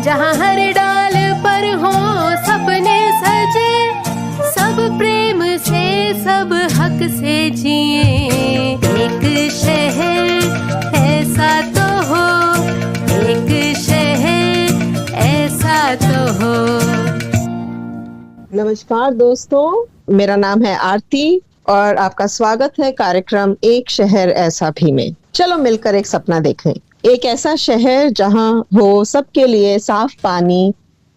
जहाँ हर डाल पर हो सपने सजे, सब प्रेम से सब हक से जिए। एक शहर ऐसा तो हो, एक शहर ऐसा तो हो। नमस्कार दोस्तों, मेरा नाम है आरती और आपका स्वागत है कार्यक्रम एक शहर ऐसा भी में। चलो मिलकर एक सपना देखें। एक ऐसा शहर जहां हो सबके लिए साफ पानी,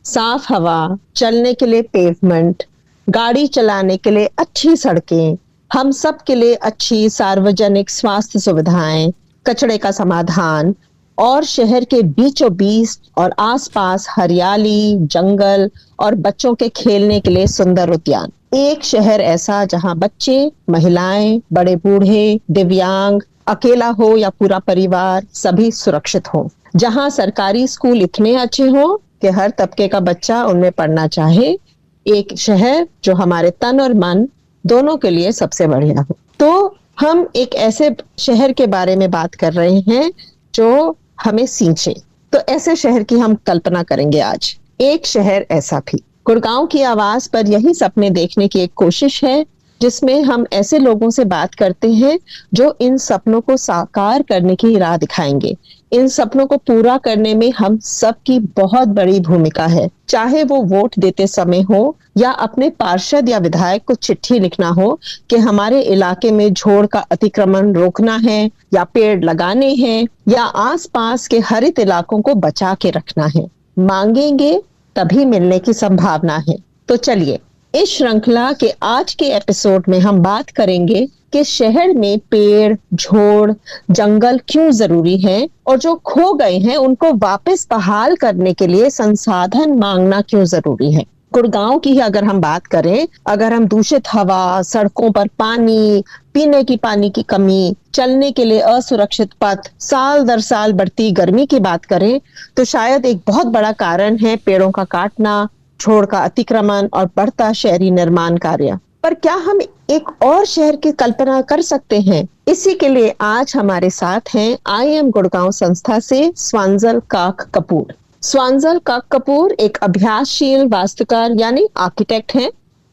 साफ हवा, चलने के लिए पेवमेंट, गाड़ी चलाने के लिए अच्छी सड़कें, हम सब के लिए अच्छी सार्वजनिक स्वास्थ्य सुविधाएं, कचरे का समाधान और शहर के बीचों बीच और आसपास हरियाली, जंगल और बच्चों के खेलने के लिए सुंदर उद्यान। एक शहर ऐसा जहां बच्चे, महिलाएं, बड़े बूढ़े, दिव्यांग, अकेला हो या पूरा परिवार सभी सुरक्षित हो। जहां सरकारी स्कूल इतने अच्छे हो कि हर तबके का बच्चा उनमें पढ़ना चाहे। एक शहर जो हमारे तन और मन दोनों के लिए सबसे बढ़िया हो। तो हम एक ऐसे शहर के बारे में बात कर रहे हैं जो हमें सींचे। तो ऐसे शहर की हम कल्पना करेंगे आज। एक शहर ऐसा भी। गुड़गांव की आवाज पर यही सपने देखने की एक कोशिश है, जिसमें हम ऐसे लोगों से बात करते हैं जो इन सपनों को साकार करने की राह दिखाएंगे। इन सपनों को पूरा करने में हम सबकी बहुत बड़ी भूमिका है, चाहे वो वोट देते समय हो या अपने पार्षद या विधायक को चिट्ठी लिखना हो कि हमारे इलाके में झोड़ का अतिक्रमण रोकना है या पेड़ लगाने हैं या आसपास के हरित इलाकों को बचा के रखना है। मांगेंगे तभी मिलने की संभावना है। तो चलिए इस श्रृंखला के आज के एपिसोड में हम बात करेंगे कि शहर में पेड़, झोड़, जंगल क्यों जरूरी है और जो खो गए हैं उनको वापस बहाल करने के लिए संसाधन मांगना क्यों जरूरी है। गुड़गांव की ही अगर हम बात करें, अगर हम दूषित हवा, सड़कों पर पानी, पीने की पानी की कमी, चलने के लिए असुरक्षित पथ, साल दर साल बढ़ती गर्मी की बात करें, तो शायद एक बहुत बड़ा कारण है पेड़ों का काटना, झोड़ का अतिक्रमण और बढ़ता शहरी निर्माण कार्य। पर क्या हम एक और शहर की कल्पना कर सकते हैं? इसी के लिए आज हमारे साथ हैं IIM गुड़गांव संस्था से स्वांजल काक कपूर। स्वांजल काक कपूर एक अभ्यासशील वास्तुकार यानी आर्किटेक्ट हैं।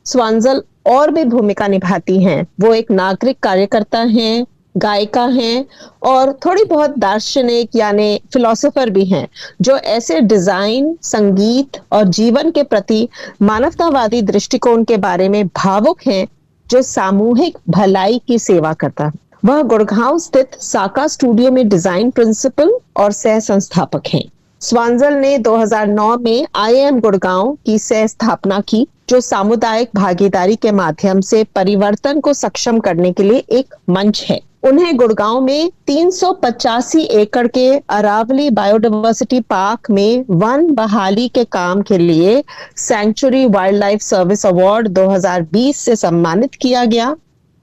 स्वांजल और भी भूमिका निभाती हैं। वो एक नागरिक कार्यकर्ता हैं, गायिका हैं और थोड़ी बहुत दार्शनिक यानी फिलोसोफर भी हैं, जो ऐसे डिजाइन, संगीत और जीवन के प्रति मानवतावादी दृष्टिकोण के बारे में भावुक हैं, जो सामूहिक भलाई की सेवा करता है। वह गुड़गांव स्थित साका स्टूडियो में डिजाइन प्रिंसिपल और सह संस्थापक हैं। स्वांजल ने 2009 में IIM गुड़गांव की सह स्थापना की, जो सामुदायिक भागीदारी के माध्यम से परिवर्तन को सक्षम करने के लिए एक मंच है। उन्हें गुड़गांव में 385 एकड़ के अरावली बायोडायवर्सिटी पार्क में वन बहाली के काम के लिए sanctuary wild life service award 2020 से सम्मानित किया गया।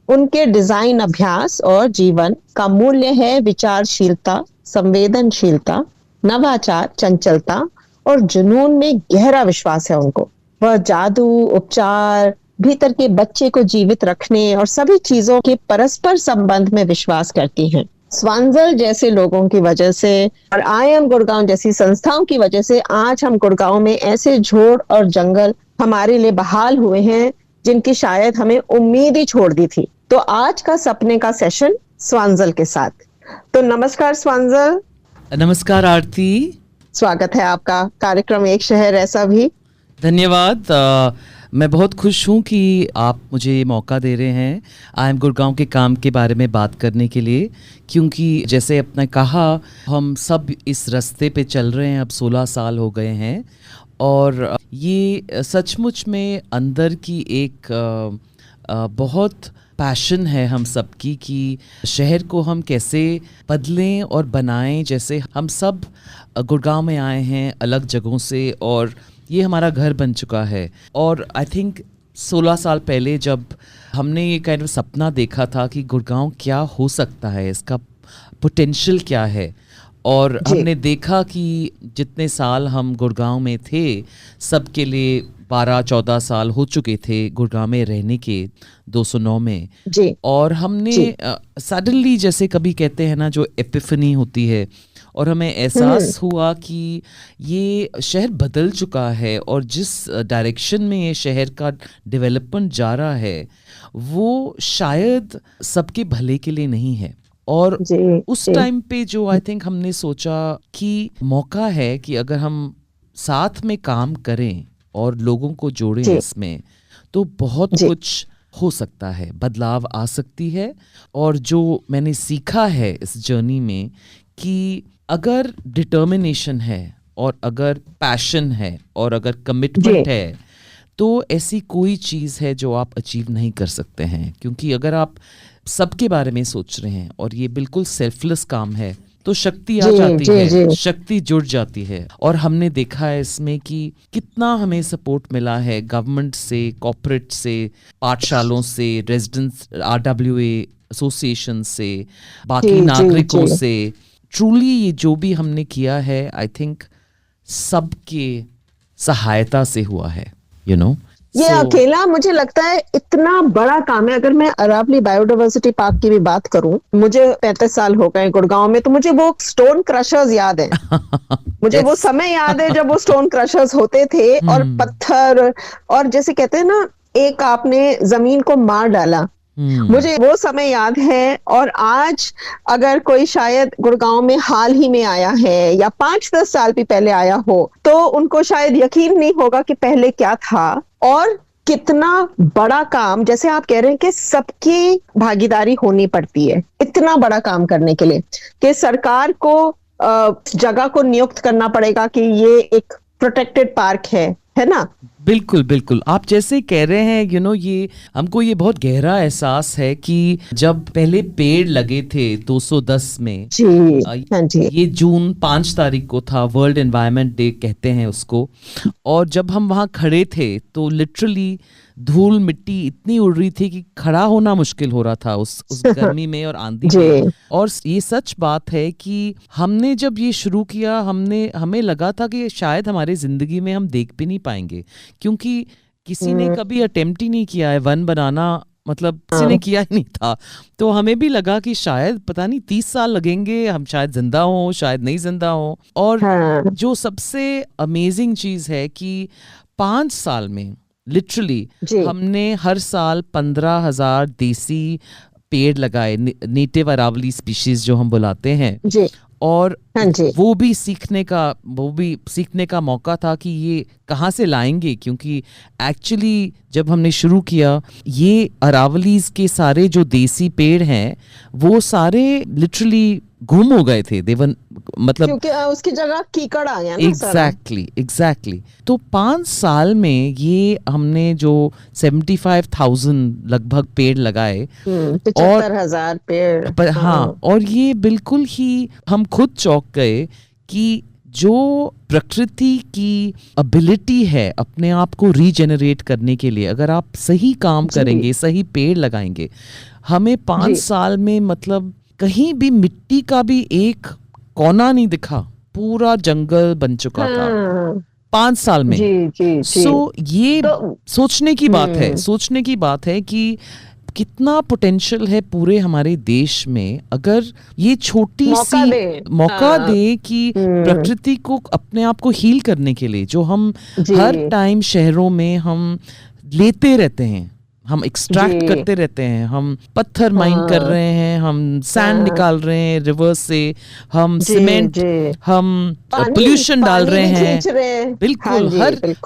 उनके डिजाइन अभ्यास और जीवन का मूल्य है विचारशीलता, संवेदनशीलता, नवाचार, चंचलता और जुनून में गहरा विश्वास है उनको। वह जादू, उपचार, भीतर के बच्चे को जीवित रखने और सभी चीजों के परस्पर संबंध में विश्वास करती हैं। स्वांजल जैसे लोगों की वजह से और IIM गुड़गांव जैसी संस्थाओं की वजह से आज हम गुड़गांव में ऐसे झोड़ और जंगल हमारे लिए बहाल हुए हैं, जिनकी शायद हमें उम्मीद ही छोड़ दी थी। तो आज का सपने का सेशन स्वांजल के साथ। तो नमस्कार स्वांजल। नमस्कार आरती, स्वागत है आपका कार्यक्रम एक शहर ऐसा भी। धन्यवाद। मैं बहुत खुश हूँ कि आप मुझे मौका दे रहे हैं IIM गुड़गांव के काम के बारे में बात करने के लिए, क्योंकि जैसे आपने कहा हम सब इस रास्ते पे चल रहे हैं, अब 16 साल हो गए हैं और ये सचमुच में अंदर की एक बहुत पैशन है हम सबकी कि शहर को हम कैसे बदलें और बनाएं। जैसे हम सब गुड़गांव में आए हैं अलग जगहों से और ये हमारा घर बन चुका है। और आई थिंक 16 साल पहले जब हमने ये काइंड ऑफ सपना देखा था कि गुड़गांव क्या हो सकता है, इसका पोटेंशियल क्या है, और हमने देखा कि जितने साल हम गुड़गांव में थे सबके लिए 12-14 साल हो चुके थे गुड़गांव में रहने के 209 में जी। और हमने सडनली जैसे कभी कहते हैं ना जो एपिफनी होती है, और हमें एहसास हुआ कि ये शहर बदल चुका है और जिस डायरेक्शन में ये शहर का डेवलपमेंट जा रहा है वो शायद सबके भले के लिए नहीं है। और उस टाइम पे जो आई थिंक हमने सोचा कि मौका है कि अगर हम साथ में काम करें और लोगों को जोड़ें इसमें, तो बहुत कुछ हो सकता है, बदलाव आ सकती है। और जो मैंने सीखा है इस जर्नी में कि अगर डिटर्मिनेशन है और अगर पैशन है और अगर कमिटमेंट है तो ऐसी कोई चीज़ है जो आप अचीव नहीं कर सकते हैं। क्योंकि अगर आप सबके बारे में सोच रहे हैं और ये बिल्कुल सेल्फलेस काम है तो शक्ति आ जाती है, शक्ति जुड़ जाती है। और हमने देखा है इसमें कि कितना हमें सपोर्ट मिला है गवर्नमेंट से, कॉर्पोरेट से, पाठशालों से, रेजिडेंट्स RWA एसोसिएशन से, बाकी नागरिकों से। ट्रूली ये जो भी हमने किया है आई थिंक सबके सहायता से हुआ है, यू नो। ये अकेला मुझे लगता है इतना बड़ा काम है। अगर मैं अरावली बायोडाइवर्सिटी पार्क की भी बात करूं, मुझे 35 साल हो गए गुड़गांव में, तो मुझे वो स्टोन क्रशर्स याद है। मुझे वो समय याद है जब वो स्टोन क्रशर्स होते थे और पत्थर, और जैसे कहते हैं ना, एक आपने जमीन को मार डाला, मुझे वो समय याद है। और आज अगर कोई शायद गुड़गांव में हाल ही में आया है या 5-10 साल भी पहले आया हो, तो उनको शायद यकीन नहीं होगा कि पहले क्या था और कितना बड़ा काम, जैसे आप कह रहे हैं कि सबकी भागीदारी होनी पड़ती है इतना बड़ा काम करने के लिए, कि सरकार को जगह को नियुक्त करना पड़ेगा कि ये एक प्रोटेक्टेड पार्क है ना। बिल्कुल बिल्कुल, आप जैसे कह रहे हैं, यू नो, ये हमको ये बहुत गहरा एहसास है कि जब पहले पेड़ लगे थे 210 में, ये जून 5 तारीख को था, वर्ल्ड एनवायरनमेंट डे कहते हैं उसको। और जब हम वहाँ खड़े थे तो लिटरली धूल मिट्टी इतनी उड़ रही थी कि खड़ा होना मुश्किल हो रहा था उस गर्मी में और आंधी में। और ये सच बात है कि हमने जब ये शुरू किया, हमें लगा था कि शायद हमारे जिंदगी में हम देख भी नहीं पाएंगे, क्योंकि किसी ने कभी अटेम्प्ट ही नहीं किया है वन बनाना, मतलब किसी ने किया ही नहीं था। तो हमें भी लगा कि शायद पता नहीं 30 साल लगेंगे, हम शायद जिंदा हो, शायद नहीं जिंदा हो। और जो सबसे अमेजिंग चीज है कि 5 साल में लिटरली हमने हर साल 15,000 देसी पेड़ लगाए, नेटिव अरावली स्पीशीज जो हम बुलाते हैं। और वो भी सीखने का मौका था कि ये कहाँ से लाएंगे, क्योंकि एक्चुअली जब हमने शुरू किया, ये अरावलीज के सारे जो देसी पेड़ हैं वो सारे लिटरली गुम हो गए थे, देवन, मतलब क्योंकि उसकी जगह कीकड़ आ गया ना। एग्जैक्टली। तो 5 साल में ये हमने जो 75,000 लगभग पेड़ लगाए, 75,000 पेड़। हाँ, और ये बिल्कुल ही हम खुद चौंक गए कि जो प्रकृति की एबिलिटी है अपने आप को रीजेनरेट करने के लिए, अगर आप सही काम करेंगे, सही पेड़ लगाएंगे, हमें 5 साल में मतलब कहीं भी मिट्टी का भी एक कोना नहीं दिखा, पूरा जंगल बन चुका था 5 साल में। सो ये सोचने की बात है कि कितना पोटेंशियल है पूरे हमारे देश में, अगर ये छोटी सी मौका दे कि प्रकृति को अपने आप को हील करने के लिए, जो हम हर टाइम शहरों में हम लेते रहते हैं, हम एक्सट्रैक्ट करते रहते हैं, हम पत्थर माइन कर रहे हैं, हम सैंड निकाल रहे हैं रिवर्स से, हम सीमेंट, हम पोल्यूशन डाल रहे हैं, बिल्कुल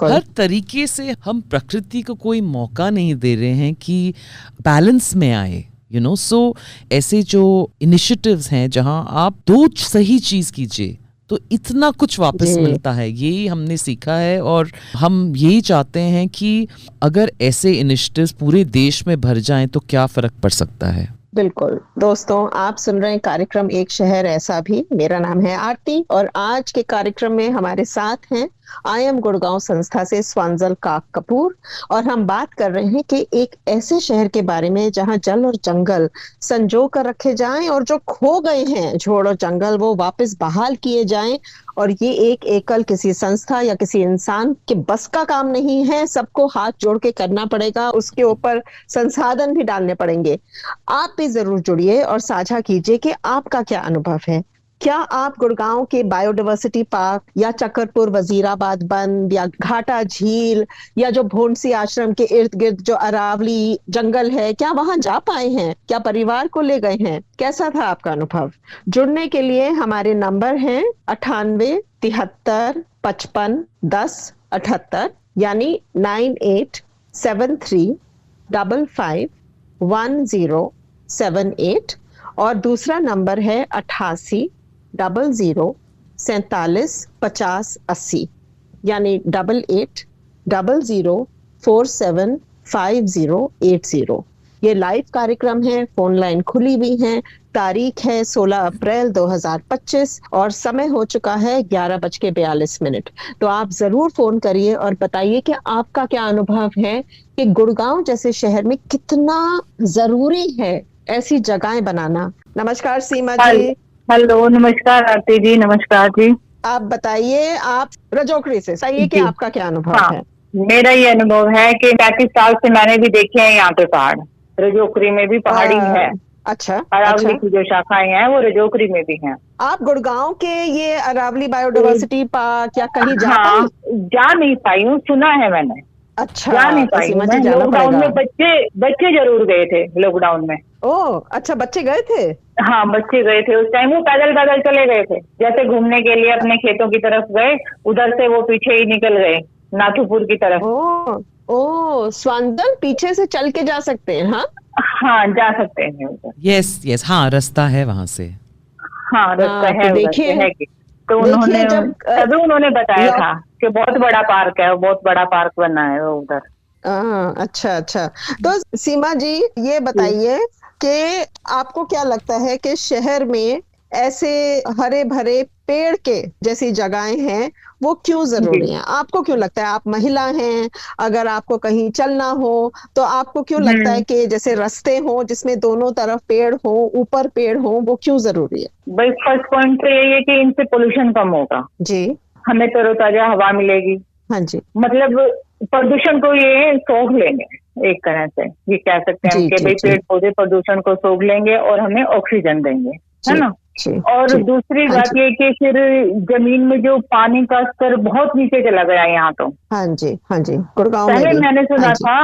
हर तरीके से हम प्रकृति को कोई मौका नहीं दे रहे हैं कि बैलेंस में आए, यू नो। सो ऐसे जो इनिशिएटिव्स हैं जहां आप दो सही चीज कीजिए तो इतना कुछ वापस मिलता है, यही हमने सीखा है। और हम यही चाहते हैं कि अगर ऐसे इनिशिएटिव्स पूरे देश में भर जाएं तो क्या फर्क पड़ सकता है। बिल्कुल दोस्तों, आप सुन रहे हैं कार्यक्रम एक शहर ऐसा भी। मेरा नाम है आरती और आज के कार्यक्रम में हमारे साथ हैं IM गुड़गांव संस्था से स्वांजल काक कपूर, और हम बात कर रहे हैं कि एक ऐसे शहर के बारे में जहां जल और जंगल संजो कर रखे जाएं और जो खो गए हैं झोड़ और जंगल वो वापस बहाल किए जाएं। और ये एक एकल किसी संस्था या किसी इंसान के बस का काम नहीं है, सबको हाथ जोड़ के करना पड़ेगा, उसके ऊपर संसाधन भी डालने पड़ेंगे। आप भी जरूर जुड़िए और साझा कीजिए कि आपका क्या अनुभव है। क्या आप गुड़गांव के बायोडायवर्सिटी पार्क या चक्करपुर वजीराबाद बंद या घाटा झील या जो भोंडसी आश्रम के इर्द गिर्द जो अरावली जंगल है, क्या वहां जा पाए हैं? क्या परिवार को ले गए हैं? कैसा था आपका अनुभव? जुड़ने के लिए हमारे नंबर हैं 98 73 55 10 78, यानी 9873551078, और दूसरा नंबर है 88 00 47 50 80, यानी 88 00 47 50 80। ये लाइव कार्यक्रम है, फोन लाइन खुली हुई है। तारीख है 16 अप्रैल 2025 और समय हो चुका है 11:42। तो आप जरूर फोन करिए और बताइए कि आपका क्या अनुभव है कि गुड़गांव जैसे शहर में कितना जरूरी है ऐसी जगहें बनाना। नमस्कार सीमा जी। हेलो, नमस्कार आरती जी। नमस्कार जी। आप बताइए, आप रजोकड़ी से सही है कि आपका क्या अनुभव है? मेरा ये अनुभव है कि 35 साल से मैंने भी देखे हैं यहाँ पे पहाड़। रजोकड़ी में भी पहाड़ी है। अच्छा। अरावली की जो शाखाएं हैं वो रजोकड़ी में भी हैं। आप गुड़गांव के ये अरावली बायोडायवर्सिटी पार्क या कहीं जा जा नहीं पाई हूँ, सुना है मैंने। अच्छा, जा नहीं पाई हूँ। लॉकडाउन में बच्चे जरूर गए थे लॉकडाउन में। ओह अच्छा, बच्चे गए थे? हाँ, बच्चे गए थे। उस टाइम वो पैदल पैदल चले गए थे, जैसे घूमने के लिए अपने खेतों की तरफ गए, उधर से वो पीछे ही निकल गए नाथुपुर की तरफ। ओह स्वांजल पीछे से चल के जा सकते हैं? हाँ, जा सकते हैं उधर। यस, हाँ रास्ता है वहाँ से। हाँ, रास्ता है। तो देखिए, तो उन्होंने बताया था कि बहुत बड़ा पार्क है, बहुत बड़ा पार्क बना है वो उधर। अच्छा। तो सीमा जी ये बताइए कि आपको क्या लगता है कि शहर में ऐसे हरे भरे पेड़ के जैसी जगहें हैं वो क्यों जरूरी हैं? आपको क्यों लगता है? आप महिला हैं, अगर आपको कहीं चलना हो तो आपको क्यों लगता है कि जैसे रास्ते हो जिसमें दोनों तरफ पेड़ हो, ऊपर पेड़ हो, वो क्यों जरूरी है? भाई फर्स्ट पॉइंट तो यही है कि इनसे पोल्यूशन कम होगा जी, हमें तरोताजा हवा मिलेगी। हाँ जी, मतलब प्रदूषण को ये सोख लेंगे एक तरह से, ये कह सकते हैं कि भाई पेड़ पौधे प्रदूषण को सोख लेंगे और हमें ऑक्सीजन देंगे, है ना। और दूसरी बात ये कि फिर जमीन में जो पानी का स्तर बहुत नीचे चला गया है यहाँ तो। हाँ जी गुड़गांव में पहले मैंने सुना था,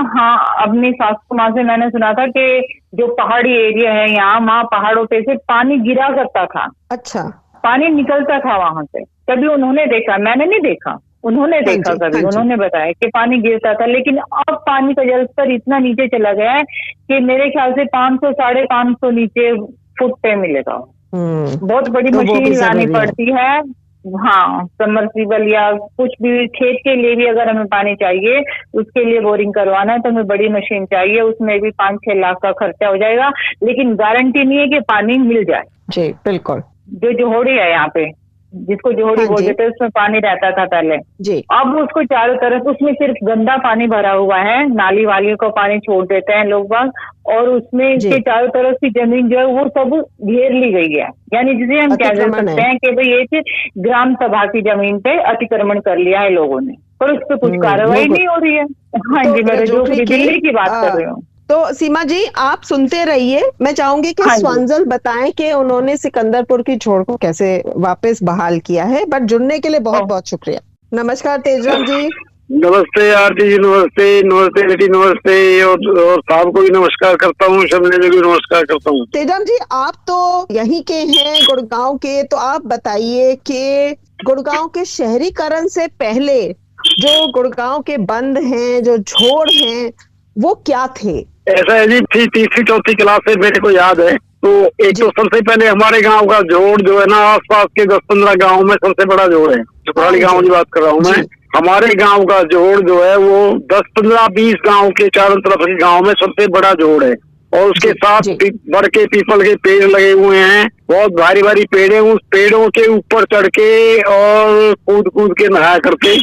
अपनी सासू माँ से मैंने सुना था कि जो पहाड़ी एरिया है यहाँ, वहाँ पहाड़ों पे से पानी गिरा करता था। अच्छा, पानी निकलता था वहां से। कभी उन्होंने देखा, मैंने नहीं देखा, उन्होंने देखा कभी, उन्होंने बताया कि पानी गिरता था। लेकिन अब पानी का जल स्तर इतना नीचे चला गया है कि मेरे ख्याल से 500 550 नीचे फुट पे मिलेगा। बहुत बड़ी तो मशीन लानी पड़ती है। हाँ, सबमर्सिबल या कुछ भी खेत के लिए भी अगर हमें पानी चाहिए, उसके लिए बोरिंग करवाना है तो हमें बड़ी मशीन चाहिए, उसमें भी 5-6 लाख का खर्चा हो जाएगा। लेकिन गारंटी नहीं है कि पानी मिल जाए। जी बिल्कुल। जो जोहड़ी है यहाँ पे, जिसको जोहड़ी बोल देते हैं, उसमें पानी रहता था पहले जी। अब उसको चारों तरफ, उसमें सिर्फ गंदा पानी भरा हुआ है, नाली वालियों को पानी छोड़ देते हैं लोग बाग, और उसमें इसके चारों तरफ की जमीन जो है वो सब घेर ली गई है। यानी जिसे हम कह सकते हैं कि भाई ये ग्राम सभा की जमीन पे अतिक्रमण कर लिया है लोगों ने, पर उस पर कुछ कार्रवाई नहीं हो रही है। हाँ जी, मैं जोहड़ी दिल्ली की बात कर रही हूँ। तो सीमा जी आप सुनते रहिए, मैं चाहूंगी कि स्वांजल बताएं कि उन्होंने सिकंदरपुर की छोड़ को कैसे वापस बहाल किया है। बट जुड़ने के लिए बहुत बहुत शुक्रिया। नमस्कार तेजराम जी। नमस्ते आरती जी, नमस्ते बेटी, नमस्ते, और साहब को भी नमस्कार करता हूँ, शमने जी को भी नमस्कार करता हूँ। तेजराम जी आप तो यहीं के हैं, गुड़गांव के, तो आप बताइए कि गुड़गांव के शहरीकरण से पहले जो गुड़गांव के बंद हैं, जो झोड़ हैं, वो क्या थे? ऐसा है जी, 3री-4री क्लास से मेरे को याद है। तो एक तो सबसे पहले हमारे गांव का जोड़ जो है ना, आसपास के 10-15 गांव में सबसे बड़ा जोड़ है। चुपराली गांव की बात कर रहा हूँ मैं। हमारे गांव का जोड़ जो है वो 10-15-20 गांव के चारों तरफ के गांव में सबसे बड़ा जोड़ है। और उसके साथ बड़ के पीपल के पेड़ लगे हुए हैं, बहुत भारी भारी पेड़ है। उस पेड़ों के ऊपर चढ़ के और कूद के नहाया करते,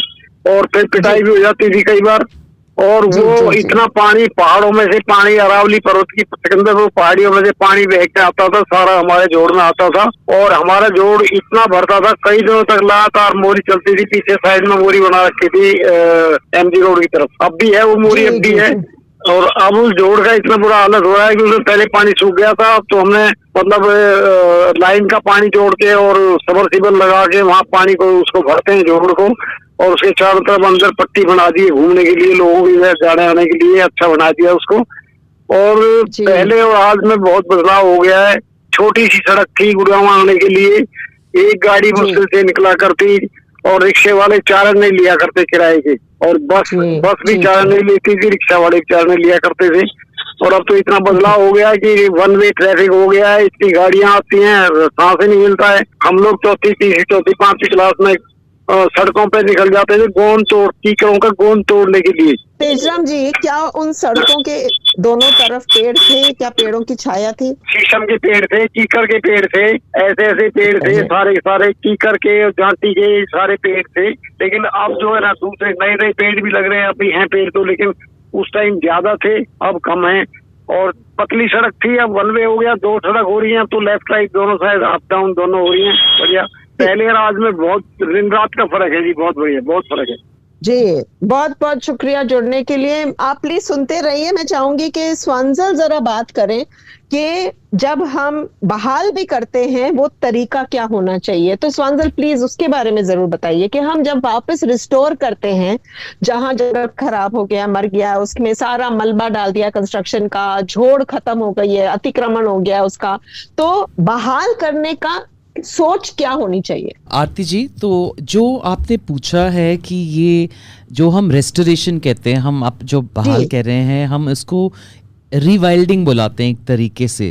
और फिर पिटाई भी हो जाती थी कई बार। और वो इतना पानी, पहाड़ों में से पानी, अरावली पर्वत की सिकंदरपुर पहाड़ियों में से पानी बह के आता था, सारा हमारे जोड़ में आता था। और हमारा जोड़ इतना भरता था, कई दिनों तक लगातार मोरी चलती थी। पीछे साइड में मोरी बना रखी थी MG रोड की तरफ, अब भी है वो मोरी, अब भी है। और अब उस जोड़ का इतना बुरा हालत हो रहा है कि उसमें पहले पानी सूख गया था, तो हमने मतलब लाइन का पानी जोड़ के और सबमर्सिबल लगा के वहाँ पानी को उसको भरते हैं जोड़ को, और उसके चारों तरफ अंदर पट्टी बना दी घूमने के लिए, लोगों की जाने आने के लिए अच्छा बना दिया उसको। और पहले और आज में बहुत बदलाव हो गया है। छोटी सी सड़क थी गुड़गांव आने के लिए, एक गाड़ी मुश्किल से निकला करती, और रिक्शे वाले चारण नहीं लिया करते किराए के, और बस भी चारण नहीं लेती थी, रिक्शा वाले चारण लिया करते थे। और अब तो इतना बदलाव हो गया है कि वन वे ट्रैफिक हो गया है, इतनी गाड़ियां आती हैं, सांस ही नहीं मिलता है। हम लोग चौथी तीसरी चौथी पांचवी क्लास में सड़कों पे निकल जाते थे गोंद तोड़, कीचड़ों का गोंद तोड़ने के लिए। तेजराम जी, क्या उन सड़कों के दोनों तरफ पेड़ थे? क्या पेड़ों की छाया थी? शीशम के पेड़ थे, कीकर के पेड़ थे, ऐसे ऐसे पेड़ थे, सारे कीकर के, जांटी के सारे पेड़ थे। लेकिन अब जो है ना दूसरे नए नए पेड़ भी लग रहे हैं, अभी हैं पेड़ तो, लेकिन उस टाइम ज्यादा थे, अब कम है। और पतली सड़क थी, अब वन वे हो गया, दो सड़क हो रही है, अब तो लेफ्ट राइट दोनों साइड अप डाउन दोनों हो रही है। बढ़िया, पहले और आज में बहुत दिन रात का फर्क है जी, बहुत बढ़िया, बहुत फर्क है जी। बहुत बहुत शुक्रिया जुड़ने के लिए। आप प्लीज सुनते रहिए। मैं चाहूंगी कि स्वांजल जरा बात करें कि जब हम बहाल भी करते हैं वो तरीका क्या होना चाहिए। तो स्वांजल प्लीज उसके बारे में जरूर बताइए कि हम जब वापस रिस्टोर करते हैं, जहां जगह खराब हो गया, मर गया, उसमें सारा मलबा डाल दिया कंस्ट्रक्शन का, झोड़ खत्म हो गई है, अतिक्रमण हो गया उसका, तो बहाल करने का सोच क्या होनी चाहिए? आरती जी, तो जो आपने पूछा है कि ये जो हम रेस्टोरेशन कहते हैं, हम आप जो बहाल कह रहे हैं, हम इसको रिवाइल्डिंग बुलाते हैं एक तरीके से।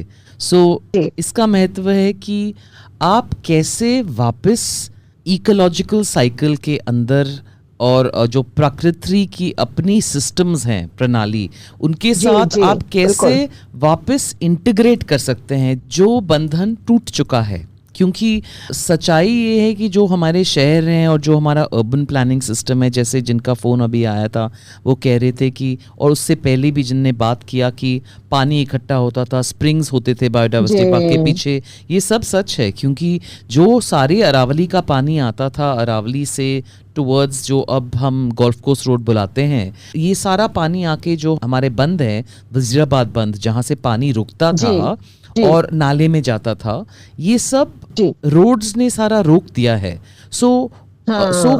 इसका महत्व है कि आप कैसे वापस इकोलॉजिकल साइकिल के अंदर और जो प्रकृति की अपनी सिस्टम्स हैं, प्रणाली, उनके साथ आप कैसे वापस इंटीग्रेट कर सकते हैं जो बंधन टूट चुका है। क्योंकि सच्चाई ये है कि जो हमारे शहर हैं और जो हमारा अर्बन प्लानिंग सिस्टम है, जैसे जिनका फ़ोन अभी आया था वो कह रहे थे कि, और उससे पहले भी जिनने बात किया कि पानी इकट्ठा होता था, स्प्रिंग्स होते थे बायोडाइवर्सिटी पार्क के पीछे, ये सब सच है। क्योंकि जो सारे अरावली का पानी आता था, अरावली से टुवर्ड्स जो अब हम गोल्फ कोर्स रोड बुलाते हैं, ये सारा पानी आके जो हमारे बंद है, वजीराबाद बंद, जहाँ से पानी रुकता था और नाले में जाता था, ये सब रोड्स ने सारा रोक दिया है। सो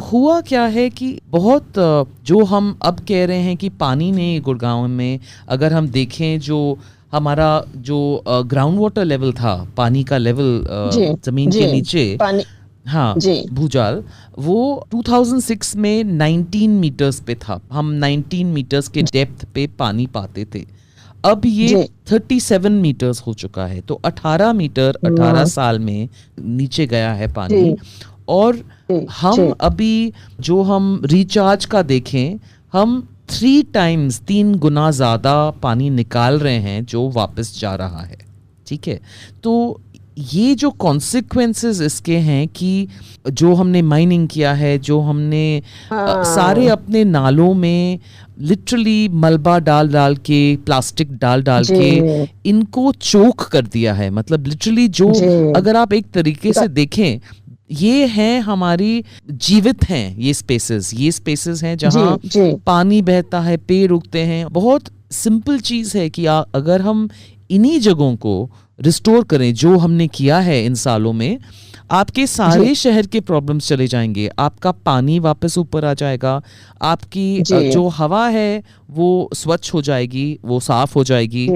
हुआ क्या है कि बहुत जो हम अब कह रहे हैं कि पानी ने गुड़गांव में, अगर हम देखें जो हमारा जो ग्राउंड वाटर लेवल था, पानी का लेवल जमीन के नीचे, हाँ, भूजाल, वो 2006 में 19 मीटर्स पे था। हम 19 मीटर्स के डेप्थ पे पानी पाते थे। अब ये 37 मीटर्स हो चुका है, तो 18 मीटर 18 साल में नीचे गया है पानी। और हम अभी जो हम रिचार्ज का देखें, हम 3 गुना ज्यादा पानी निकाल रहे हैं जो वापस जा रहा है। ठीक है, तो ये जो कॉन्सिक्वेंसेस इसके हैं कि जो हमने माइनिंग किया है, जो हमने सारे अपने नालों में लिटरली मलबा डाल डाल के, प्लास्टिक डाल डाल के इनको चोक कर दिया है। मतलब लिटरली जो, अगर आप एक तरीके से देखें, ये हैं हमारी जीवित हैं ये स्पेसेस हैं जहाँ पानी बहता है, पेड़ उगते हैं। बहुत सिंपल चीज है कि अगर हम इन्हीं जगहों को रिस्टोर करें जो हमने किया है इन सालों में, आपके सारे शहर के प्रॉब्लम्स चले जाएंगे। आपका पानी वापस ऊपर आ जाएगा, आपकी जो हवा है वो स्वच्छ हो जाएगी, वो साफ हो जाएगी,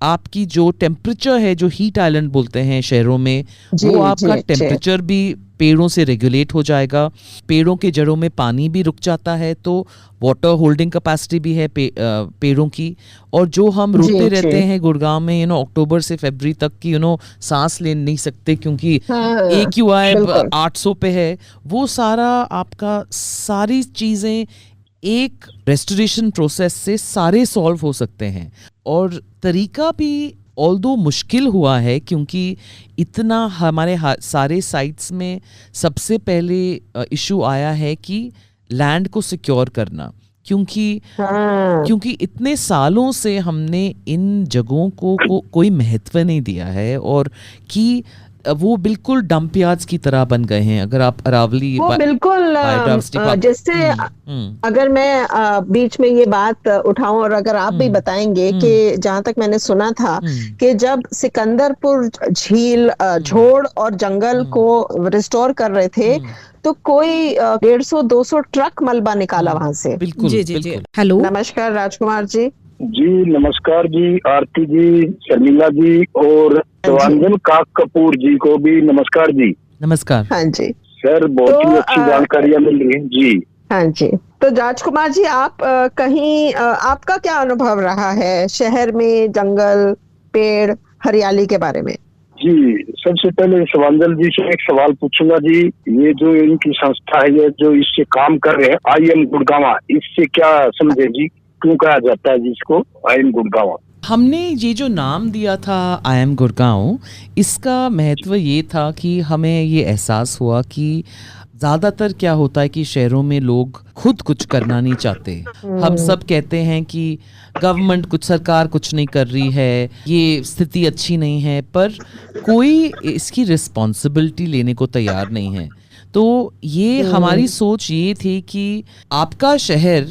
आपकी जो टेम्परेचर है, जो हीट आइलैंड बोलते हैं शहरों में, वो आपका टेम्परेचर भी पेड़ों से रेगुलेट हो जाएगा। पेड़ों के जड़ों में पानी भी रुक जाता है, तो वाटर होल्डिंग कैपेसिटी भी है पेड़ों की। और जो हम रुकते रहते हैं गुड़गांव में, अक्टूबर से फरवरी तक की सांस ले नहीं सकते क्योंकि AQI 800 पे है, वो सारा आपका सारी चीजें एक रेस्टोरेशन प्रोसेस से सारे सॉल्व हो सकते हैं। और तरीका भी ऑल्दो मुश्किल हुआ है क्योंकि इतना हमारे सारे साइट्स में सबसे पहले इशू आया है कि लैंड को सिक्योर करना, क्योंकि इतने सालों से हमने इन जगहों को कोई महत्व नहीं दिया है। और कि वो बिल्कुल डंप यार्ड्स की तरह बन गए हैं। अगर आप अरावली वो बिल्कुल जैसे अगर मैं बीच में ये बात उठाऊं और अगर आप भी बताएंगे कि जहां तक मैंने सुना था कि जब सिकंदरपुर झील झोड़ और जंगल को रिस्टोर कर रहे थे तो कोई 150-200 ट्रक मलबा निकाला वहां से। बिल्कुल जी। हेलो, नमस्कार राजकुमार जी। जी नमस्कार जी, आरती जी, शर्मिला जी और स्वांजल काक कपूर जी को भी नमस्कार जी। नमस्कार। हाँ जी सर, बहुत ही अच्छी जानकारियाँ मिल रही है जी। हाँ जी, तो राजकुमार जी आप कहीं आपका क्या अनुभव रहा है शहर में जंगल, पेड़, हरियाली के बारे में? जी, सबसे पहले स्वांजल जी से एक सवाल पूछूंगा जी। ये जो इनकी संस्था है, ये जो इससे काम कर रहे हैं, IM गुड़गांव, इससे क्या समझे जी? क्यों कहा जाता है जिसको IM गुड़गांव? हमने ये जो नाम दिया था IM गुड़गांव, इसका महत्व ये था कि हमें ये एहसास हुआ कि ज़्यादातर क्या होता है कि शहरों में लोग खुद कुछ करना नहीं चाहते। हम सब कहते हैं कि गवर्नमेंट कुछ, सरकार कुछ नहीं कर रही है, ये स्थिति अच्छी नहीं है, पर कोई इसकी रिस्पॉन्सिबिलिटी लेने को तैयार नहीं है। तो ये हमारी सोच ये थी कि आपका शहर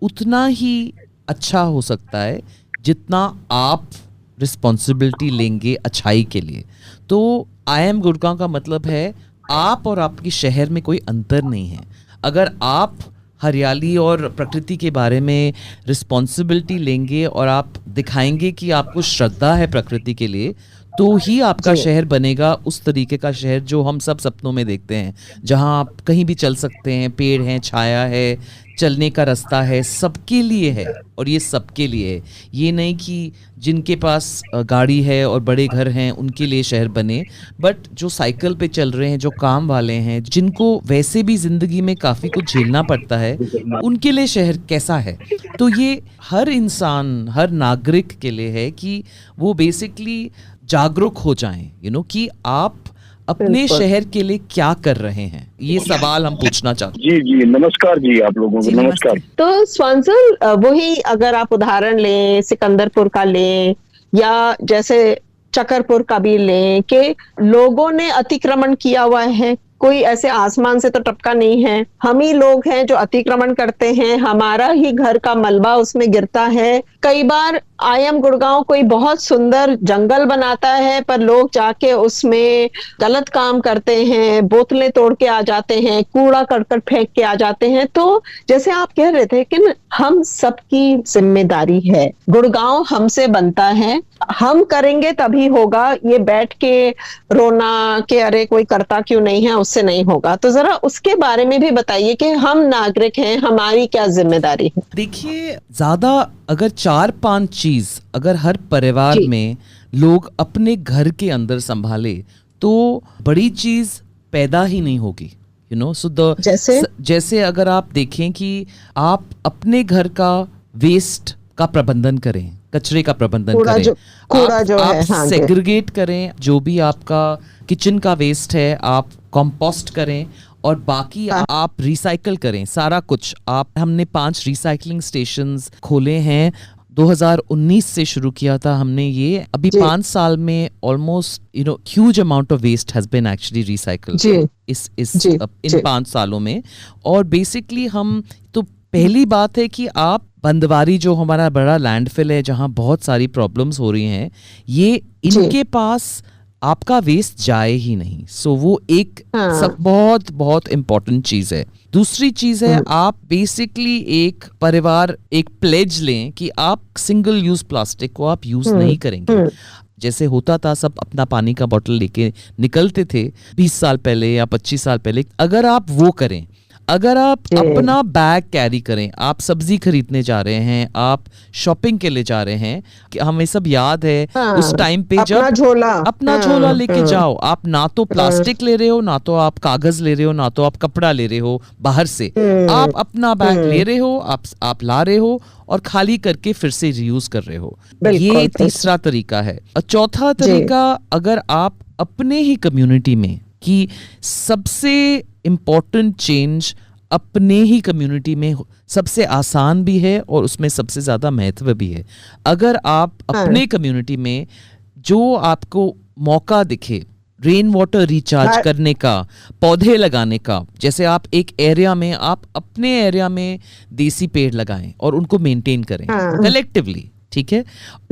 उतना ही अच्छा हो सकता है जितना आप रिस्पॉन्सिबिलिटी लेंगे अच्छाई के लिए। तो IM गुड़गांव का मतलब है आप और आपके शहर में कोई अंतर नहीं है। अगर आप हरियाली और प्रकृति के बारे में रिस्पॉन्सिबिलिटी लेंगे और आप दिखाएंगे कि आपको श्रद्धा है प्रकृति के लिए, तो ही आपका शहर बनेगा उस तरीके का शहर जो हम सब सपनों में देखते हैं, जहां आप कहीं भी चल सकते हैं, पेड़ हैं, छाया है, चलने का रास्ता है, सबके लिए है। और ये सबके लिए है, ये नहीं कि जिनके पास गाड़ी है और बड़े घर हैं उनके लिए शहर बने, बट जो साइकिल पे चल रहे हैं, जो काम वाले हैं, जिनको वैसे भी जिंदगी में काफ़ी कुछ झेलना पड़ता है, उनके लिए शहर कैसा है। तो ये हर इंसान, हर नागरिक के लिए है कि वो बेसिकली जागरूक हो जाएं, कि आप अपने शहर के लिए क्या कर रहे हैं। ये सवाल हम पूछना चाहते हैं। जी, नमस्कार जी, आप लोगों को नमस्कार। तो स्वांजल, वही अगर आप उदाहरण लें, सिकंदरपुर का लें या जैसे चकरपुर का भी लें, कि लोगों ने अतिक्रमण किया हुआ है, कोई ऐसे आसमान से तो टपका नहीं है, हम ही लोग हैं जो अतिक्रमण करते हैं, हमारा ही घर का मलबा उसमें गिरता है। कई बार IM गुड़गांव कोई बहुत सुंदर जंगल बनाता है, पर लोग जाके उसमें गलत काम करते हैं, बोतलें तोड़ के आ जाते हैं, कूड़ा करकट फेंक के आ जाते हैं। तो जैसे आप कह रहे थे कि हम सबकी जिम्मेदारी है, गुड़गांव हमसे बनता है, हम करेंगे तभी होगा। ये बैठ के रोना कि अरे कोई करता क्यों नहीं है, उससे नहीं होगा। तो जरा उसके बारे में भी बताइए कि हम नागरिक हैं, हमारी क्या जिम्मेदारी है। देखिए, ज्यादा अगर 4-5 चीज अगर हर परिवार में लोग अपने घर के अंदर संभाले तो बड़ी चीज पैदा ही नहीं होगी। जैसे अगर आप देखें कि आप अपने घर का वेस्ट का प्रबंधन करें, कचरे का प्रबंधन करें, आप सेग्रीगेट करें, जो भी आपका किचन का वेस्ट है आप कंपोस्ट करें, और बाकी आप रिसाइकल करें सारा कुछ। हमने 5 रिसाइकलिंग स्टेशंस खोले हैं, 2019 से शुरू किया था हमने ये। अभी 5 साल में almost huge amount of waste has been actually recycled in 5 सालों में। और बेसिकली हम तो पहली बात है कि आप बंदवारी, जो हमारा बड़ा लैंडफिल है जहां बहुत सारी प्रॉब्लम्स हो रही हैं, ये इनके पास आपका वेस्ट जाए ही नहीं। सो वो एक सब बहुत बहुत इम्पोर्टेंट चीज है। दूसरी चीज है, आप बेसिकली एक परिवार एक प्लेज लें कि आप सिंगल यूज प्लास्टिक को आप यूज नहीं करेंगे। जैसे होता था, सब अपना पानी का बोतल लेके निकलते थे 20 साल पहले या 25 साल पहले। अगर आप वो करें, अगर आप अपना बैग कैरी करें, आप सब्जी खरीदने जा रहे हैं, आप शॉपिंग के लिए जा रहे हैं, कि हमें सब याद है उस टाइम पे जब अपना झोला लेके जाओ, आप ना तो प्लास्टिक ले रहे हो, ना तो आप कागज ले रहे हो, ना तो आप कपड़ा ले रहे हो बाहर से, आप अपना बैग ले रहे हो, आप ला रहे हो और खाली करके फिर से रीयूज कर रहे हो। ये तीसरा तरीका है। और चौथा तरीका, अगर आप अपने ही कम्युनिटी में, कि सबसे इम्पोर्टेंट चेंज अपने ही कम्युनिटी में सबसे आसान भी है और उसमें सबसे ज्यादा महत्व भी है। अगर आप अपने कम्युनिटी में जो आपको मौका दिखे रेन वाटर रिचार्ज करने का, पौधे लगाने का। जैसे आप एक एरिया में, आप अपने एरिया में देसी पेड़ लगाएं और उनको मेंटेन करें कलेक्टिवली, ठीक है।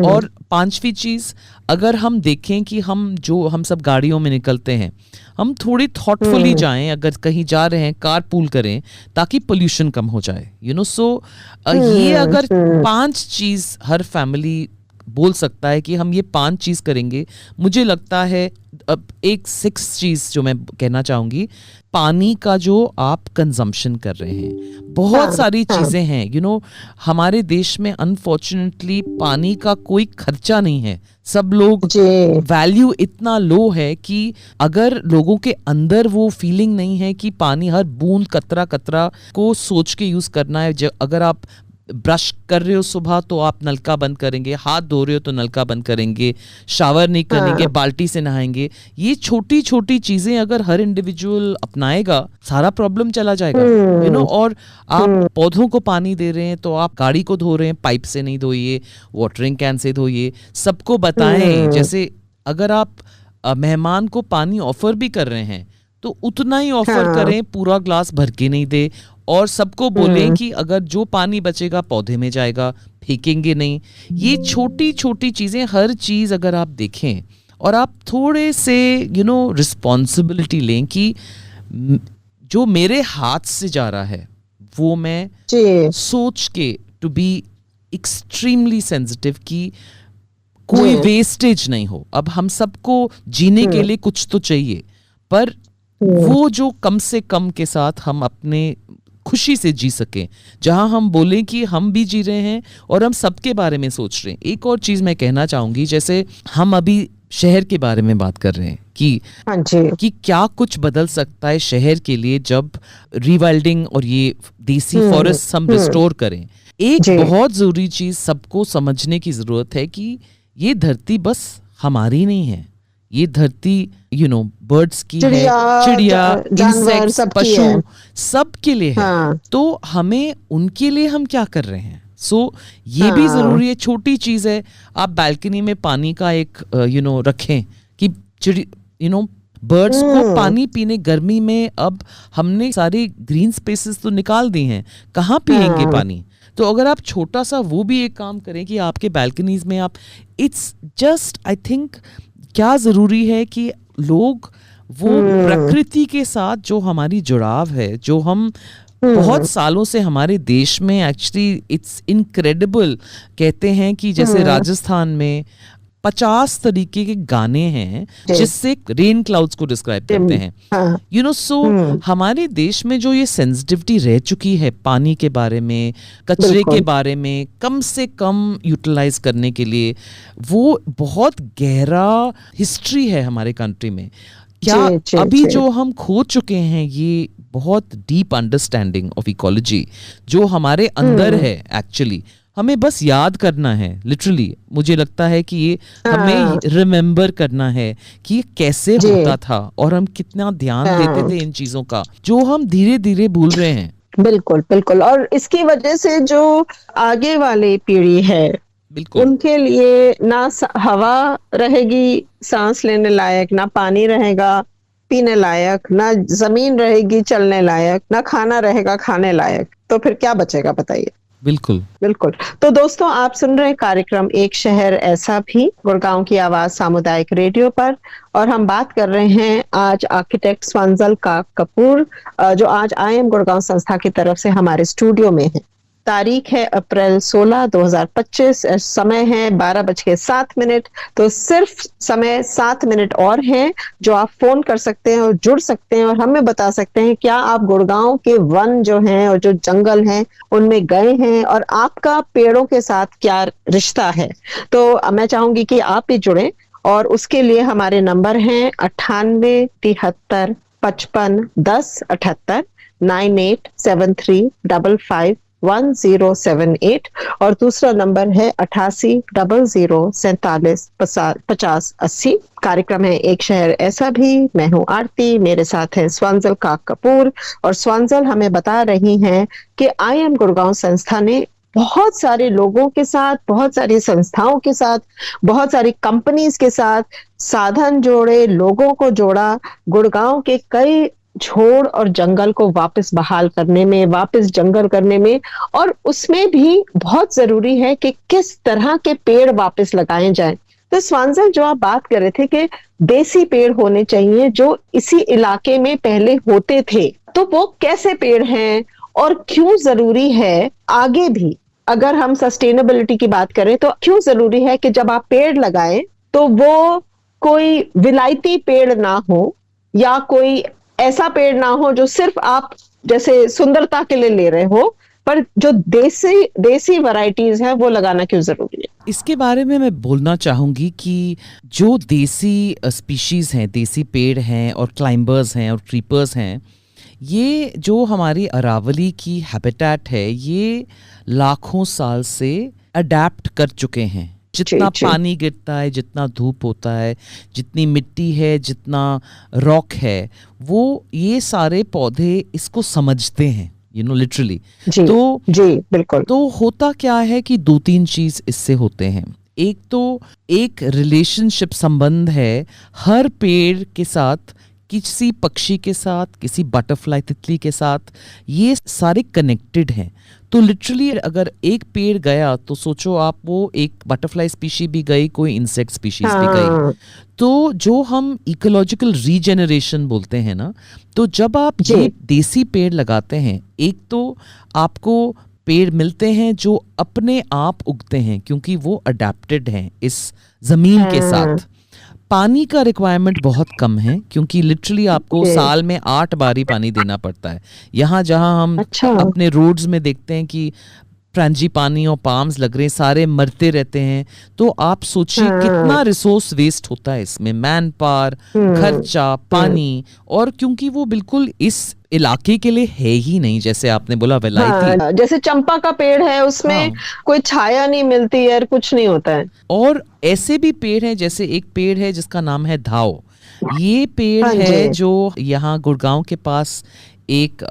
और पांचवी चीज, अगर हम देखें कि हम सब गाड़ियों में निकलते हैं, हम थोड़ी थॉटफुली जाएं, अगर कहीं जा रहे हैं कार पूल करें ताकि पोल्यूशन कम हो जाए, सो ये अगर 5 चीज हर फैमिली बोल सकता है कि हम ये 5 चीज करेंगे, मुझे लगता है। अब एक 6 चीज जो मैं कहना चाहूंगी, पानी का जो आप कंजम्पशन कर रहे हैं, बहुत सारी चीजें हैं। हमारे देश में अनफॉर्चुनेटली पानी का कोई खर्चा नहीं है। सब लोग वैल्यू इतना लो है कि अगर लोगों के अंदर वो फीलिंग नहीं है कि पानी हर बूंद कतरा कतरा को सोच के यूज करना है। अगर आप ब्रश कर रहे हो सुबह तो आप नलका बंद करेंगे, हाथ धो रहे हो तो नलका बंद करेंगे, शावर नहीं करेंगे, बाल्टी से नहाएंगे। ये छोटी छोटी चीजें अगर हर इंडिविजुअल अपनाएगा, सारा प्रॉब्लम चला जाएगा। और आप पौधों को पानी दे रहे हैं तो आप गाड़ी को धो रहे हैं, पाइप से नहीं धोइए, वाटरिंग कैन से धोइए। सबको बताएं, जैसे अगर आप मेहमान को पानी ऑफर भी कर रहे हैं तो उतना ही ऑफर करें, पूरा ग्लास भर के नहीं दे। और सबको बोलें कि अगर जो पानी बचेगा पौधे में जाएगा, फेंकेंगे नहीं। ये छोटी छोटी चीजें, हर चीज अगर आप देखें और आप थोड़े से रिस्पॉन्सिबिलिटी लें कि जो मेरे हाथ से जा रहा है वो मैं सोच के टू बी एक्सट्रीमली सेंसिटिव कि कोई वेस्टेज नहीं हो। अब हम सबको जीने के लिए कुछ तो चाहिए, पर वो जो कम से कम के साथ हम अपने खुशी से जी सकें, जहां हम बोलें कि हम भी जी रहे हैं और हम सबके बारे में सोच रहे हैं। एक और चीज मैं कहना चाहूंगी, जैसे हम अभी शहर के बारे में बात कर रहे हैं कि क्या कुछ बदल सकता है शहर के लिए जब रिवाइल्डिंग और ये देसी फॉरेस्ट हम रिस्टोर करें। एक बहुत जरूरी चीज सबको समझने की जरूरत है कि ये धरती बस हमारी नहीं है, ये धरती बर्ड्स की है, चिड़िया, इंसेक्ट्स, पशु, सब के लिए है। तो हमें उनके लिए हम क्या कर रहे हैं, ये भी जरूरी है। छोटी चीज है, आप बालकनी में पानी का एक रखें कि बर्ड्स को पानी पीने, गर्मी में अब हमने सारी ग्रीन स्पेसेस तो निकाल दी हैं, कहाँ पिएंगे पानी। तो अगर आप छोटा सा वो भी एक काम करें कि आपके बालकनीज में आप, इट्स जस्ट आई थिंक क्या जरूरी है कि लोग वो प्रकृति के साथ जो हमारी जुड़ाव है, जो हम बहुत सालों से हमारे देश में, एक्चुअली इट्स इनक्रेडिबल, कहते हैं कि जैसे राजस्थान में 50 तरीके के गाने हैं जिससे रेन क्लाउड्स को डिस्क्राइब करते हैं। सो हमारे देश में जो ये सेंसिटिविटी रह चुकी है पानी के बारे में, कचरे के बारे में कम से कम यूटिलाइज करने के लिए, वो बहुत गहरा हिस्ट्री है हमारे कंट्री में। क्या अभी जो हम खो चुके हैं ये बहुत डीप अंडरस्टैंडिंग ऑफ इकोलॉजी जो हमारे अंदर है, एक्चुअली हमें बस याद करना है। लिटरली मुझे लगता है कि ये हमें रिमेम्बर करना है कि ये कैसे होता था और हम कितना ध्यान देते थे इन चीजों का, जो हम धीरे धीरे भूल रहे हैं। बिल्कुल बिल्कुल। और इसकी वजह से जो आगे वाली पीढ़ी है, बिल्कुल, उनके लिए ना हवा रहेगी सांस लेने लायक, ना पानी रहेगा पीने लायक, ना जमीन रहेगी चलने लायक, ना खाना रहेगा खाने लायक। तो फिर क्या बचेगा बताइए। बिल्कुल बिल्कुल। तो दोस्तों, आप सुन रहे हैं कार्यक्रम एक शहर ऐसा भी, गुड़गांव की आवाज सामुदायिक रेडियो पर, और हम बात कर रहे हैं आज आर्किटेक्ट स्वांजल कपूर, जो आज IIM गुड़गांव संस्था की तरफ से हमारे स्टूडियो में है। तारीख है अप्रैल 16, 2025, समय है 12:07। तो सिर्फ समय 7 मिनट और है जो आप फोन कर सकते हैं और जुड़ सकते हैं और हमें बता सकते हैं क्या आप गुड़गांव के वन जो हैं और जो जंगल हैं उनमें गए हैं और आपका पेड़ों के साथ क्या रिश्ता है। तो मैं चाहूंगी कि आप भी जुड़ें, और उसके लिए हमारे नंबर हैं 98 73 55 10 78, 9873 55 1078, और दूसरा नंबर है 88 00 47 50 80। कार्यक्रम है एक शहर ऐसा भी। मैं हूँ आरती, मेरे साथ है स्वांजल कपूर, और स्वांजल हमें बता रही हैं कि IIM गुड़गांव संस्था ने बहुत सारे लोगों के साथ, बहुत सारी संस्थाओं के साथ, बहुत सारी कंपनीज के साथ साधन जोड़े, लोगों को जोड़ा, गुड़गांव के कई छोड़ और जंगल को वापस बहाल करने में, वापस जंगल करने में। और उसमें भी बहुत जरूरी है कि किस तरह के पेड़ वापस लगाए जाएं। तो स्वांजल, जो आप बात कर रहे थे कि देसी पेड़ होने चाहिए जो इसी इलाके में पहले होते थे, तो वो कैसे पेड़ हैं और क्यों जरूरी है आगे भी, अगर हम सस्टेनेबिलिटी की बात करें तो क्यों जरूरी है कि जब आप पेड़ लगाएं तो वो कोई विलायती पेड़ ना हो या कोई ऐसा पेड़ ना हो जो सिर्फ आप जैसे सुंदरता के लिए ले रहे हो, पर जो देसी वैरायटीज है वो लगाना क्यों जरूरी है? इसके बारे में मैं बोलना चाहूँगी कि जो देसी स्पीशीज़ हैं, देसी पेड़ हैं और क्लाइंबर्स हैं और क्रीपर्स हैं, ये जो हमारी अरावली की हैबिटेट है, ये लाखों साल से अडेप्ट कर चुके हैं। जितना पानी गिरता है, जितना धूप होता है, जितनी मिट्टी है, जितना रॉक है, वो ये सारे पौधे इसको समझते हैं, लिटरली। तो बिल्कुल। तो होता क्या है कि 2-3 चीज इससे होते हैं। एक तो एक रिलेशनशिप संबंध है हर पेड़ के साथ, किसी पक्षी के साथ, किसी बटरफ्लाई तितली के साथ, ये सारे कनेक्टेड हैं। तो लिटरली अगर एक पेड़ गया तो सोचो आप, वो एक बटरफ्लाई स्पीशीज भी गई, कोई इंसेक्ट स्पीशीज भी गई। तो जो हम इकोलॉजिकल रीजेनरेशन बोलते हैं ना, तो जब आप ये देसी पेड़ लगाते हैं, एक तो आपको पेड़ मिलते हैं जो अपने आप उगते हैं क्योंकि वो अडेप्टेड हैं इस जमीन के साथ। पानी का रिक्वायरमेंट बहुत कम है क्योंकि लिटरली आपको साल में 8 बारी पानी देना पड़ता है। यहाँ जहाँ हम अपने रोड्स में देखते हैं कि फ्रांजीपानी और पाम्स लग रहे हैं, सारे मरते रहते हैं, तो आप सोचिए कितना रिसोर्स वेस्ट होता है इसमें, मैन पावर, खर्चा, पानी। और क्योंकि वो बिल्कुल इस इलाके के लिए है ही नहीं, जैसे आपने बोला विलायती, जैसे चंपा का पेड़ है, उसमें कोई छाया नहीं मिलती है, कुछ नहीं होता है। और ऐसे भी पेड़ हैं, जैसे एक पेड़ है जिसका नाम है धाव। ये पेड़ है जो यहाँ गुड़गांव के पास एक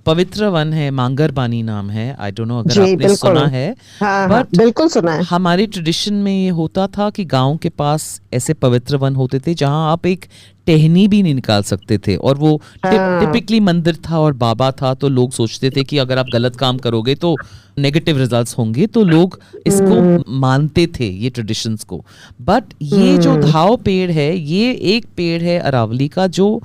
पवित्र वन है, मांगरबानी नाम है। आई डोंट नो अगर आपने सुना है। बट बिल्कुल सुना है। हमारी ट्रेडिशन में ये होता था कि गांव के पास ऐसे पवित्र वन होते थे जहां आप एक टहनी भी नहीं निकाल सकते थे, और वो टिपिकली मंदिर था और बाबा था, तो लोग सोचते थे कि अगर आप गलत काम करोगे तो नेगेटिव रिजल्ट्स होंगे, तो लोग इसको मानते थे, ये ट्रेडिशंस को। बट ये जो धाव पेड़ है, ये एक पेड़ है अरावली का जो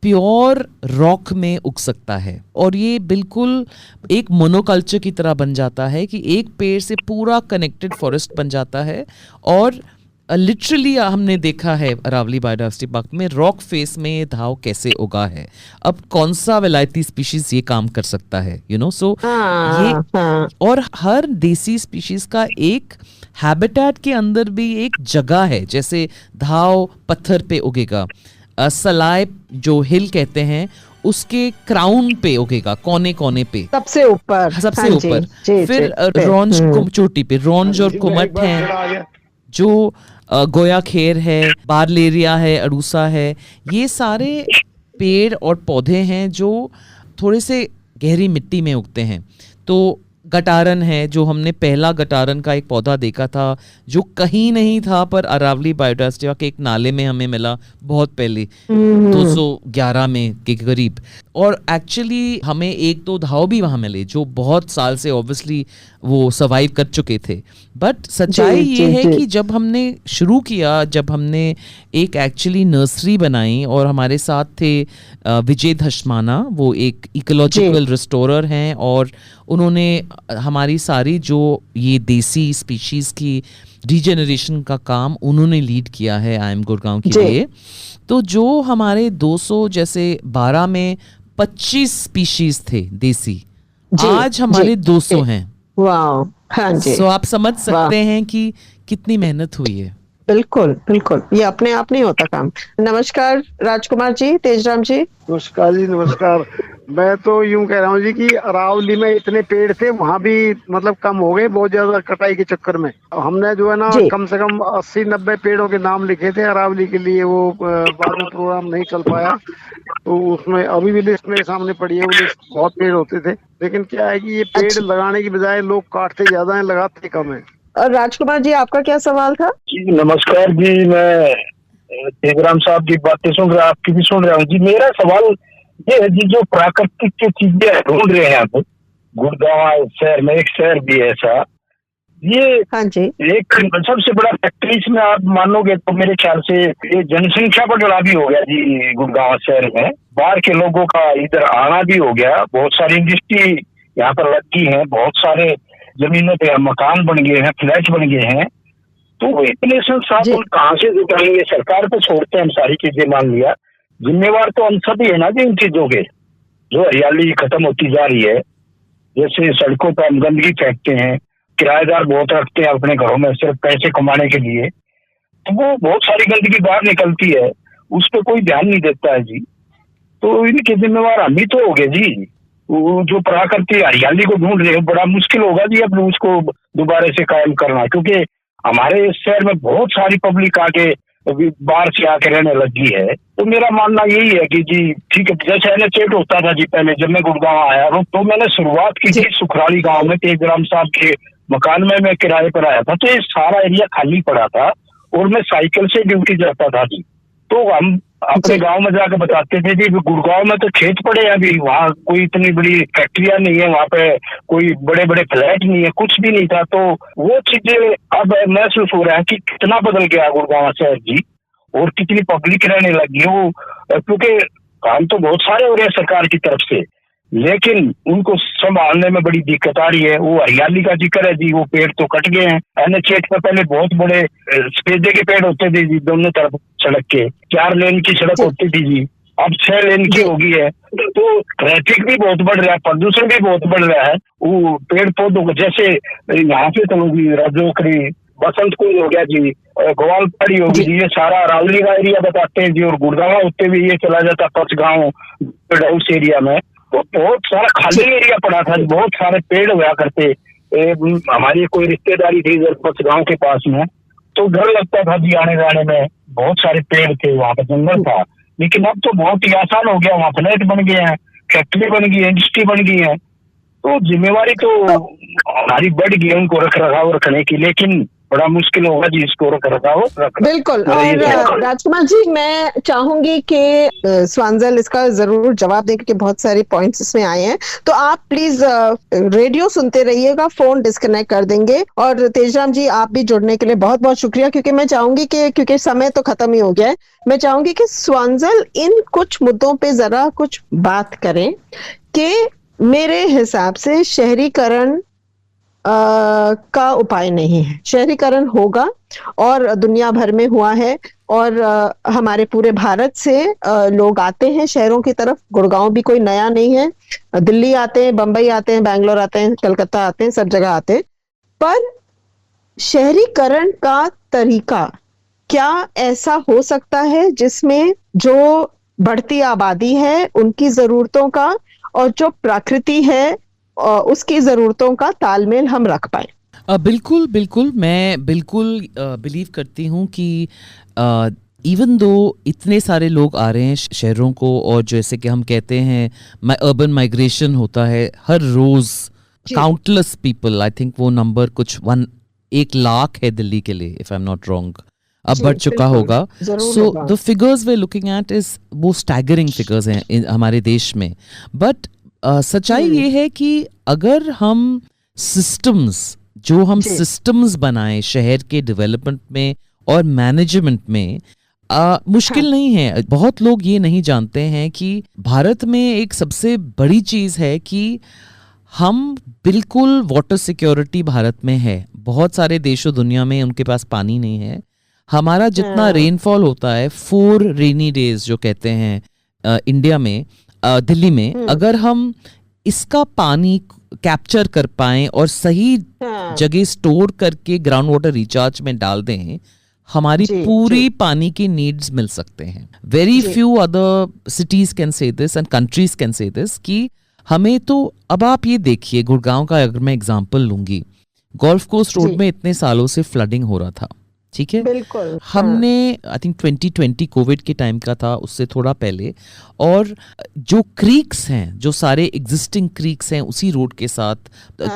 प्योर रॉक में उग सकता है, और ये बिल्कुल एक मोनोकल्चर की तरह बन जाता है कि एक पेड़ से पूरा कनेक्टेड फॉरेस्ट बन जाता है। और लिटरली हमने देखा है अरावली बायोडायवर्सिटी पार्क में रॉक फेस में ये धाव कैसे उगा है। अब कौन सा विलायती स्पीशीज ये काम कर सकता है, सो ये। और हर देसी स्पीशीज का एक हैबिटेट के अंदर भी एक जगह है, जैसे धाव पत्थर पे उगेगा, सलाय जो हिल कहते हैं उसके क्राउन पे उगेगा, कोने कोने पे, सबसे ऊपर। फिर रॉन्ज चोटी पे रॉन्ज और कुमट है, जो गोया खेर है, बारलेरिया है, अड़ूसा है। ये सारे पेड़ और पौधे हैं जो थोड़े से गहरी मिट्टी में उगते हैं। तो गटारन है, जो हमने पहला गटारन का एक पौधा देखा था जो कहीं नहीं था, पर अरावली बायोडायवर्सिटी के एक नाले में हमें मिला बहुत पहले, 211 में के करीब। और एक्चुअली हमें 1-2 धाव भी वहां मिले जो बहुत साल से ऑब्वियसली वो सर्वाइव कर चुके थे। बट सच्चाई ये है कि जब हमने शुरू किया, जब हमने एक एक्चुअली नर्सरी बनाई, और हमारे साथ थे विजय धशमाना, वो एक इकोलॉजिकल रिस्टोरर हैं, और उन्होंने हमारी सारी जो ये देसी स्पीशीज की रीजेनरेशन का काम उन्होंने लीड किया है IIM गुड़गांव के लिए। तो जो हमारे 200 जैसे 12 में 25 स्पीशीज थे देसी, आज हमारे 200 हैं। वाह, हाँ जी। सो आप समझ सकते हैं कि कितनी मेहनत हुई है। बिल्कुल बिल्कुल, ये अपने आप नहीं होता काम। नमस्कार राजकुमार जी, तेजराम जी। नमस्कार जी, नमस्कार। मैं तो यूं कह रहा हूँ जी कि अरावली में इतने पेड़ थे, वहाँ भी मतलब कम हो गए बहुत ज्यादा कटाई के चक्कर में। हमने जो है ना कम से कम 80-90 पेड़ों के नाम लिखे थे अरावली के लिए, वो बाद में प्रोग्राम नहीं चल पाया, तो उसमें अभी भी लिस्ट मेरे सामने पड़ी है। वो लिस्ट बहुत पेड़ होते थे, लेकिन क्या है कि ये पेड़ लगाने की बजाय लोग काटते ज्यादा है, लगाते कम है। और राजकुमार जी, आपका क्या सवाल था? जी नमस्कार जी, मैं तेगराम साहब की बातें सुन रहा, आपकी भी सुन रहा हूँ जी। मेरा सवाल ये है जी, जो प्राकृतिक की चीजें ढूंढ रहे हैं आप, गुड़गांव शहर में एक शहर भी है ऐसा, ये हाँ जी, एक सबसे बड़ा फैक्ट्रीज में आप मानोगे तो मेरे ख्याल से ये जनसंख्या बढ़ा भी हो गया जी गुड़गांव शहर में। बाहर के लोगों का इधर आना भी हो गया, बहुत सारी इंडस्ट्री यहाँ पर लग गई है, बहुत सारे जमीनों पे मकान बन गए हैं, फ्लैट बन गए हैं। तो इतने संसाधन कहाँ से जुटाएंगे? सरकार पे छोड़ते हैं हम सारी चीजें, मान लिया जिम्मेवार तो हम सभी है ना जी इन चीजों के। जो हरियाली खत्म होती जा रही है, जैसे सड़कों पर हम गंदगी फेंकते हैं, किराएदार बहुत रखते हैं अपने घरों में सिर्फ पैसे कमाने के लिए, तो वो बहुत सारी गंदगी बाहर निकलती है, उस पर कोई ध्यान नहीं देता है जी। तो इनके जिम्मेवार हम ही तो हो गए जी। जो प्राकृतिक हरियाली को ढूंढ रहे हैं, बड़ा मुश्किल होगा जी अब उसको दोबारा से कायम करना, क्योंकि हमारे शहर में बहुत सारी पब्लिक आके बाहर से आके रहने लगी है। तो मेरा मानना यही है कि जी ठीक है, जैसे NH8 होता था जी पहले, जब मैं गुड़गांव आया तो मैंने शुरुआत की थी सुखराली गांव में, तेगराम साहब के मकान में मैं किराए पर आया था, तो ये सारा एरिया खाली पड़ा था और मैं साइकिल से ड्यूटी जाता था जी। तो हम अपने गांव में जाकर बताते थे जी गुड़गांव में तो खेत पड़े हैं, अभी वहाँ कोई इतनी बड़ी फैक्ट्रियां नहीं है, वहाँ पे कोई बड़े बड़े फ्लैट नहीं है, कुछ भी नहीं था। तो वो चीजें अब महसूस हो रहा है कि कितना बदल गया गुड़गांव शहर जी, और कितनी पब्लिक रहने लगी है। वो क्योंकि काम तो बहुत सारे हो रहे हैं सरकार की तरफ से, लेकिन उनको संभालने में बड़ी दिक्कत आ रही है। वो हरियाली का जिक्र है जी, वो पेड़ तो कट गए हैं। NH8 पर पहले बहुत बड़े सफेदे के पेड़ होते थे जी, दोनों तरफ सड़क के 4 लेन की सड़क होती थी जी, अब 6 लेन की हो गई है। तो ट्रैफिक भी बहुत बढ़ रहा है, प्रदूषण भी बहुत बढ़ रहा है। वो पेड़ पौधों को जैसे यहाँ से तो राजोखरी, बसंत कुंज हो गया जी, ग्वालपाड़ी होगी जी, ये सारा अरावली का एरिया बताते हैं जी, और गुड़गांव होते हुए ये चला जाता पचगांव उस एरिया में। तो बहुत सारा खाली एरिया पड़ा था, बहुत सारे पेड़ हुआ करते। हमारी कोई रिश्तेदारी थी इधर पचगांव के पास में, तो डर लगता था जी आने जाने में, बहुत सारे पेड़ थे, वहाँ पर जंगल था। लेकिन अब तो बहुत ही आसान हो गया, वहाँ फ्लैट बन गए हैं, फैक्ट्री बन गई है, इंडस्ट्री बन गई है। तो जिम्मेवारी तो हमारी बढ़ गई है उनको रख रखाव रखने की, लेकिन बड़ा मुश्किल होगा जी इसको रख रखाव। बिल्कुल। और राजकुमार जी, मैं चाहूंगी कि स्वांजल इसका जरूर जवाब दें, क्योंकि बहुत सारे पॉइंट्स इसमें आए हैं। तो आप प्लीज रेडियो सुनते रहिएगा, फोन डिस्कनेक्ट कर देंगे। और तेजराम जी, आप भी जुड़ने के लिए बहुत बहुत शुक्रिया, क्योंकि मैं चाहूंगी कि क्योंकि समय तो खत्म ही हो गया है, मैं चाहूंगी कि स्वांजल इन कुछ मुद्दों पे जरा कुछ बात करें कि मेरे हिसाब से शहरीकरण का उपाय नहीं है। शहरीकरण होगा और दुनिया भर में हुआ है, और हमारे पूरे भारत से लोग आते हैं शहरों की तरफ। गुड़गांव भी कोई नया नहीं है, दिल्ली आते हैं, बंबई आते हैं, बैंगलोर आते हैं, कलकत्ता आते हैं, सब जगह आते हैं। पर शहरीकरण का तरीका क्या ऐसा हो सकता है जिसमें जो बढ़ती आबादी है उनकी जरूरतों का और जो प्रकृति है उसकी जरूरतों का तालमेल हम रख पाए? बिल्कुल बिल्कुल, मैं बिल्कुल बिलीव करती हूँ कि इवन दो इतने सारे लोग आ रहे हैं शहरों को, और जैसे कि हम कहते हैं अर्बन माइग्रेशन होता है हर रोज, काउंटलेस पीपल, आई थिंक वो नंबर कुछ 1 लाख है दिल्ली के लिए, if I am not wrong, अब बढ़ चुका होगा। So the figures we looking at is वो स्टैगरिंग फिगर्स हैं हमारे देश में। बट सच्चाई ये है कि अगर हम सिस्टम्स बनाएं शहर के डेवलपमेंट में और मैनेजमेंट में, मुश्किल नहीं है। बहुत लोग ये नहीं जानते हैं कि भारत में एक सबसे बड़ी चीज है कि हम बिल्कुल वाटर सिक्योरिटी भारत में है। बहुत सारे देशों दुनिया में उनके पास पानी नहीं है। हमारा जितना रेनफॉल होता है 4 रेनी डेज जो कहते हैं इंडिया में, दिल्ली में, अगर हम इसका पानी कैप्चर कर पाएं और सही जगह स्टोर करके ग्राउंड वाटर रिचार्ज में डाल दें, हमारी पूरी पानी की नीड्स मिल सकते हैं। Very few other cities can say this and countries can say this कि हमें तो, अब आप ये देखिए गुड़गांव का अगर मैं एग्जांपल लूंगी, गोल्फ कोस्ट रोड में इतने सालों से फ्लडिंग हो रहा था, ठीक है, बिल्कुल। हमने आई थिंक 2020 कोविड के टाइम का था, उससे थोड़ा पहले, और जो क्रीक्स हैं, जो सारे एग्जिस्टिंग क्रीक्स हैं उसी रोड के साथ,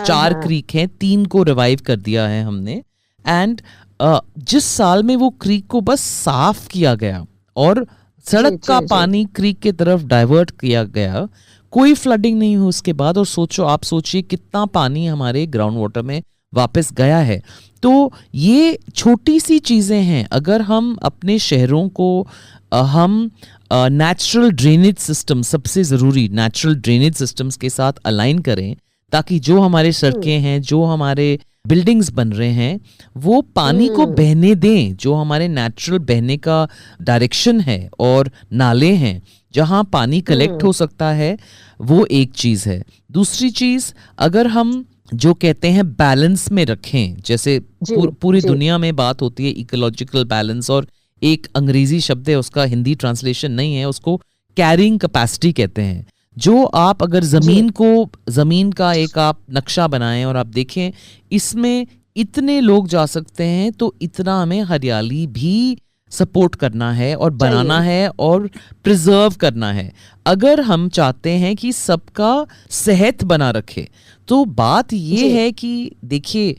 4 क्रीक हैं, 3 को रिवाइव कर दिया है हमने। एंड जिस साल में वो क्रीक को बस साफ किया गया और सड़क का पानी क्रीक के तरफ डाइवर्ट किया गया, कोई फ्लडिंग नहीं हुई उसके बाद। और आप सोचिए कितना पानी हमारे ग्राउंड वाटर में वापस गया है। तो ये छोटी सी चीज़ें हैं, अगर हम अपने शहरों को हम नेचुरल ड्रेनेज सिस्टम, सबसे ज़रूरी नेचुरल ड्रेनेज सिस्टम्स के साथ अलाइन करें, ताकि जो हमारे सड़कें हैं, जो हमारे बिल्डिंग्स बन रहे हैं, वो पानी को बहने दें, जो हमारे नेचुरल बहने का डायरेक्शन है, और नाले हैं जहाँ पानी कलेक्ट हो सकता है, वो एक चीज़ है। दूसरी चीज़, अगर हम जो कहते हैं बैलेंस में रखें, जैसे पूरी दुनिया में बात होती है इकोलॉजिकल बैलेंस, और एक अंग्रेजी शब्द है, उसका हिंदी ट्रांसलेशन नहीं है, उसको कैरिंग कैपेसिटी कहते हैं। जो आप अगर जमीन का एक आप नक्शा बनाएं और आप देखें इसमें इतने लोग जा सकते हैं, तो इतना हमें हरियाली भी सपोर्ट करना है और बनाना है और प्रिजर्व करना है। अगर हम चाहते हैं कि सबका सेहत बना रखे, तो बात ये है कि देखिए,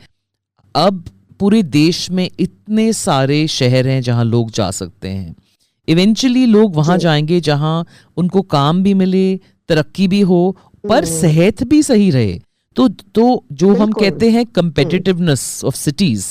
अब पूरे देश में इतने सारे शहर हैं जहां लोग जा सकते हैं। इवेंचुअली लोग वहां जाएंगे जहां उनको काम भी मिले, तरक्की भी हो, पर सेहत भी सही रहे। तो जो हम कहते हैं कंपेटिटिवनेस ऑफ सिटीज,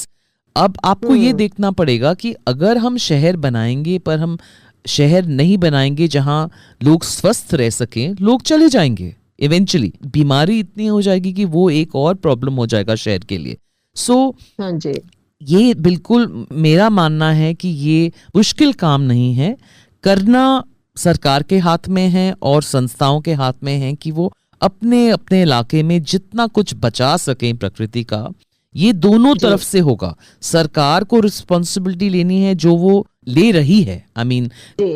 अब आपको ये देखना पड़ेगा कि अगर हम शहर बनाएंगे, पर हम शहर नहीं बनाएंगे जहां लोग स्वस्थ रह सकें, लोग चले जाएंगे। इवेंचुअली बीमारी इतनी हो जाएगी कि वो एक और प्रॉब्लम हो जाएगा शहर के लिए। हाँ जी, ये बिल्कुल मेरा मानना है कि ये मुश्किल काम नहीं है, करना सरकार के हाथ में है और संस्थाओं के हाथ में है कि वो अपने अपने इलाके में जितना कुछ बचा सकें प्रकृति का। ये दोनों तरफ से होगा। सरकार को रिस्पॉन्सिबिलिटी लेनी है, जो वो ले रही है। आई मीन,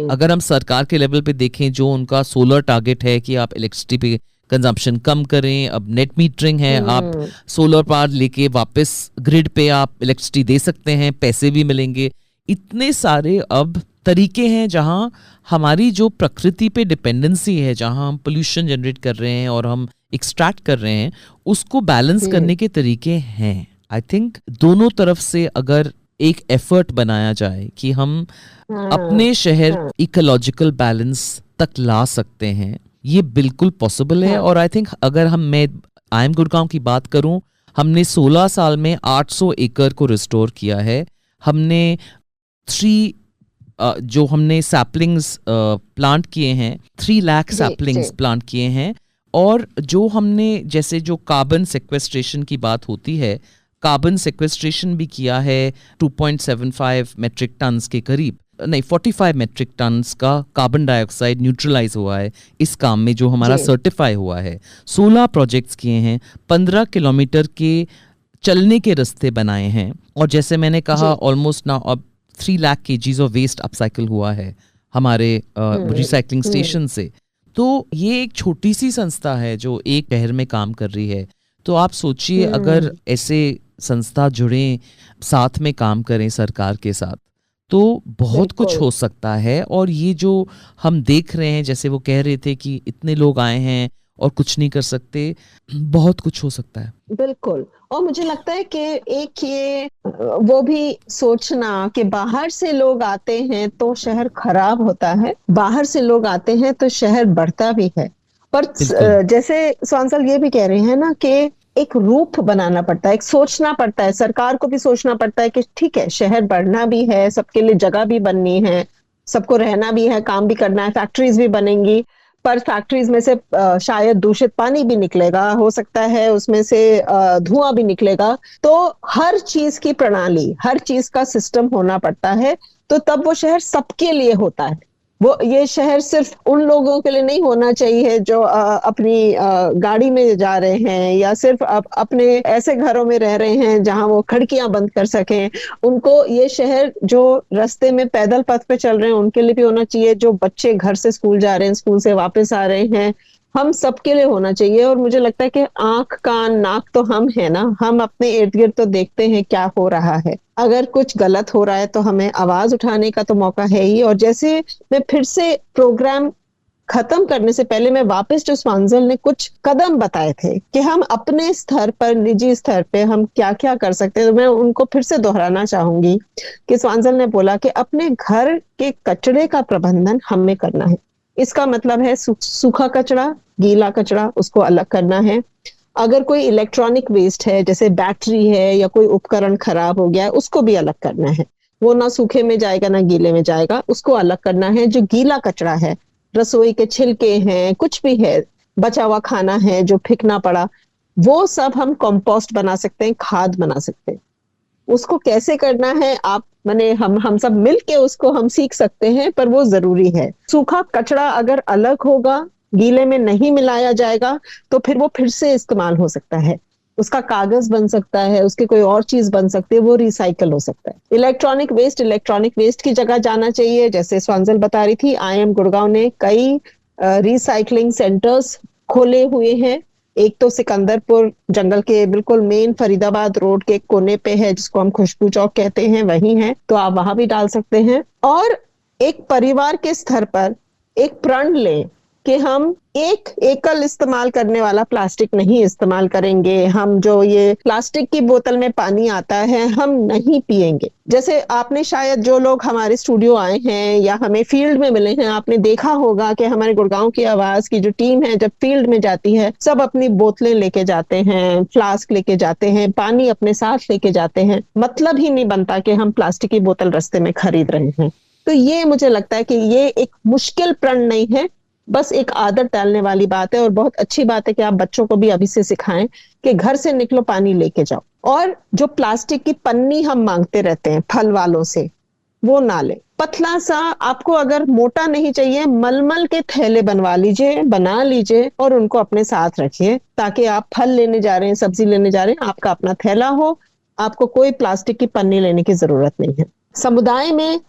अगर हम सरकार के लेवल पे देखें, जो उनका सोलर टारगेट है कि आप इलेक्ट्रिसिटी पे कंजम्पशन कम करें, अब नेट मीटरिंग है, आप सोलर पावर लेके वापस ग्रिड पे आप इलेक्ट्रिसिटी दे सकते हैं, पैसे भी मिलेंगे। इतने सारे अब तरीके हैं जहां हमारी जो प्रकृति पे डिपेंडेंसी है, जहां हम पोल्यूशन जनरेट कर रहे हैं और हम एक्सट्रैक्ट कर रहे हैं, उसको बैलेंस करने के तरीके हैं। आई थिंक दोनों तरफ से अगर एक एफर्ट बनाया जाए कि हम अपने शहर इकोलॉजिकल बैलेंस तक ला सकते हैं, ये बिल्कुल पॉसिबल है। और आई थिंक अगर मैं आई एम गुड़गांव की बात करूं, हमने 16 साल में 800 एकड़ को रिस्टोर किया है। हमने जो हमने सैपलिंग्स प्लांट किए हैं, 3 लाख सैपलिंग्स प्लांट किए हैं। और जो हमने, जैसे जो कार्बन सेक्वेस्ट्रेशन की बात होती है, कार्बन सेक्वेस्ट्रेशन भी किया है 2.75 मेट्रिक टन्स के करीब, नहीं 45 मेट्रिक टन्स का कार्बन डाइऑक्साइड न्यूट्रलाइज हुआ है इस काम में, जो हमारा सर्टिफाई हुआ है। 16 प्रोजेक्ट्स किए हैं, 15 किलोमीटर के चलने के रास्ते बनाए हैं। और जैसे मैंने कहा, ऑलमोस्ट नाउ अब 3 lakh kgs of waste upcycle हुआ है हमारे रिसाइकलिंग स्टेशन से। तो ये एक छोटी सी संस्था है जो एक शहर में काम कर रही है। तो आप सोचिए, अगर ऐसे संस्था जुड़े, साथ में काम करें सरकार के साथ, तो बहुत कुछ हो सकता है। और ये जो हम देख रहे हैं, जैसे वो कह रहे थे कि इतने लोग आए हैं और कुछ नहीं कर सकते, बहुत कुछ हो सकता है। बिल्कुल। और मुझे लगता है कि एक ये वो भी सोचना कि बाहर से लोग आते हैं तो शहर खराब होता है, बाहर से लोग आते हैं तो शहर बढ़ता भी है। पर जैसे स्वांसल ये भी कह रहे हैं ना कि एक रूप बनाना पड़ता है, एक सोचना पड़ता है, सरकार को भी सोचना पड़ता है कि ठीक है, शहर बढ़ना भी है, सबके लिए जगह भी बननी है, सबको रहना भी है, काम भी करना है, फैक्ट्रीज भी बनेंगी। पर फैक्ट्रीज में से शायद दूषित पानी भी निकलेगा, हो सकता है उसमें से धुआं भी निकलेगा। तो हर चीज की प्रणाली, हर चीज का सिस्टम होना पड़ता है, तो तब वो शहर सबके लिए होता है। वो ये शहर सिर्फ उन लोगों के लिए नहीं होना चाहिए जो अपनी गाड़ी में जा रहे हैं, या सिर्फ अपने ऐसे घरों में रह रहे हैं जहां वो खिड़कियां बंद कर सकें। उनको ये शहर जो रास्ते में पैदल पथ पे चल रहे हैं उनके लिए भी होना चाहिए, जो बच्चे घर से स्कूल जा रहे हैं, स्कूल से वापस आ रहे हैं, हम सबके लिए होना चाहिए। और मुझे लगता है कि आंख कान नाक तो हम है ना, हम अपने इर्द गिर्द तो देखते हैं क्या हो रहा है। अगर कुछ गलत हो रहा है तो हमें आवाज उठाने का तो मौका है ही। और जैसे मैं फिर से प्रोग्राम खत्म करने से पहले मैं वापस जो स्वांजल ने कुछ कदम बताए थे कि हम अपने स्तर पर, निजी स्तर पे हम क्या क्या कर सकते हैं, तो मैं उनको फिर से दोहराना चाहूंगी कि स्वांजल ने बोला कि अपने घर के कचरे का प्रबंधन हमें करना है। इसका मतलब है सूखा कचरा, गीला कचरा, उसको अलग करना है। अगर कोई इलेक्ट्रॉनिक वेस्ट है, जैसे बैटरी है या कोई उपकरण खराब हो गया है, उसको भी अलग करना है। वो ना सूखे में जाएगा ना गीले में जाएगा, उसको अलग करना है। जो गीला कचरा है, रसोई के छिलके हैं, कुछ भी है, बचा हुआ खाना है जो फेंकना पड़ा, वो सब हम कंपोस्ट बना सकते हैं, खाद बना सकते हैं। उसको कैसे करना है आप माने हम सब मिलके उसको हम सीख सकते हैं, पर वो जरूरी है। सूखा कचरा अगर अलग होगा, गीले में नहीं मिलाया जाएगा, तो फिर वो फिर से इस्तेमाल हो सकता है। उसका कागज बन सकता है, उसकी कोई और चीज बन सकती है, वो रिसाइकल हो सकता है। इलेक्ट्रॉनिक वेस्ट की जगह जाना चाहिए। जैसे स्वांजल बता रही थी, IIM गुड़गांव ने कई रिसाइकलिंग सेंटर्स खोले हुए हैं। एक तो सिकंदरपुर जंगल के बिल्कुल मेन फरीदाबाद रोड के कोने पे है, जिसको हम खुशबू चौक कहते हैं, वही है, तो आप वहां भी डाल सकते हैं। और एक परिवार के स्तर पर एक प्रण लें कि हम एक एकल इस्तेमाल करने वाला प्लास्टिक नहीं इस्तेमाल करेंगे। हम जो ये प्लास्टिक की बोतल में पानी आता है, हम नहीं पिएंगे। जैसे आपने शायद, जो लोग हमारे स्टूडियो आए हैं या हमें फील्ड में मिले हैं, आपने देखा होगा कि हमारे गुड़गांव की आवाज की जो टीम है, जब फील्ड में जाती है, सब अपनी बोतलें लेके जाते हैं, फ्लास्क लेके जाते हैं, पानी अपने साथ लेके जाते हैं। मतलब ही नहीं बनता कि हम प्लास्टिक की बोतल रास्ते में खरीद रहे हैं। तो ये मुझे लगता है कि ये एक मुश्किल प्रण नहीं है, बस एक आदत डालने वाली बात है। और बहुत अच्छी बात है कि आप बच्चों को भी अभी से सिखाएं कि घर से निकलो पानी लेके जाओ। और जो प्लास्टिक की पन्नी हम मांगते रहते हैं फल वालों से, वो ना ले। पतला सा, आपको अगर मोटा नहीं चाहिए, मलमल के थैले बना लीजिए और उनको अपने साथ रखिए, ताकि आप फल लेने जा रहे हैं, सब्जी लेने जा रहे हैं, आपका अपना थैला हो, आपको कोई प्लास्टिक की पन्नी लेने की जरूरत नहीं है। समुदाय में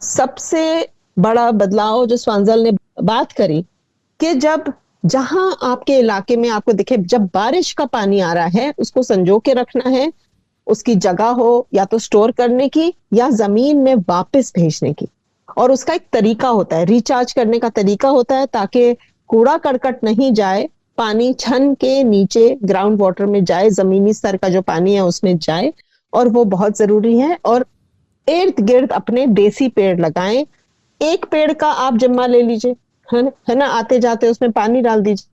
सबसे बड़ा बदलाव जो स्वांजल ने बात करी कि जहां आपके इलाके में आपको दिखे, जब बारिश का पानी आ रहा है, उसको संजो के रखना है। उसकी जगह हो या तो स्टोर करने की या जमीन में वापस भेजने की। और उसका एक तरीका होता है, रिचार्ज करने का तरीका होता है, ताकि कूड़ा करकट नहीं जाए, पानी छन के नीचे ग्राउंड वाटर में जाए, जमीनी स्तर का जो पानी है उसमें जाए। और वो बहुत जरूरी है। और इर्द गिर्द अपने देसी पेड़ लगाएं। एक पेड़ का आप जिम्मा ले लीजिए, है ना, आते जाते उसमें पानी डाल दीजिए,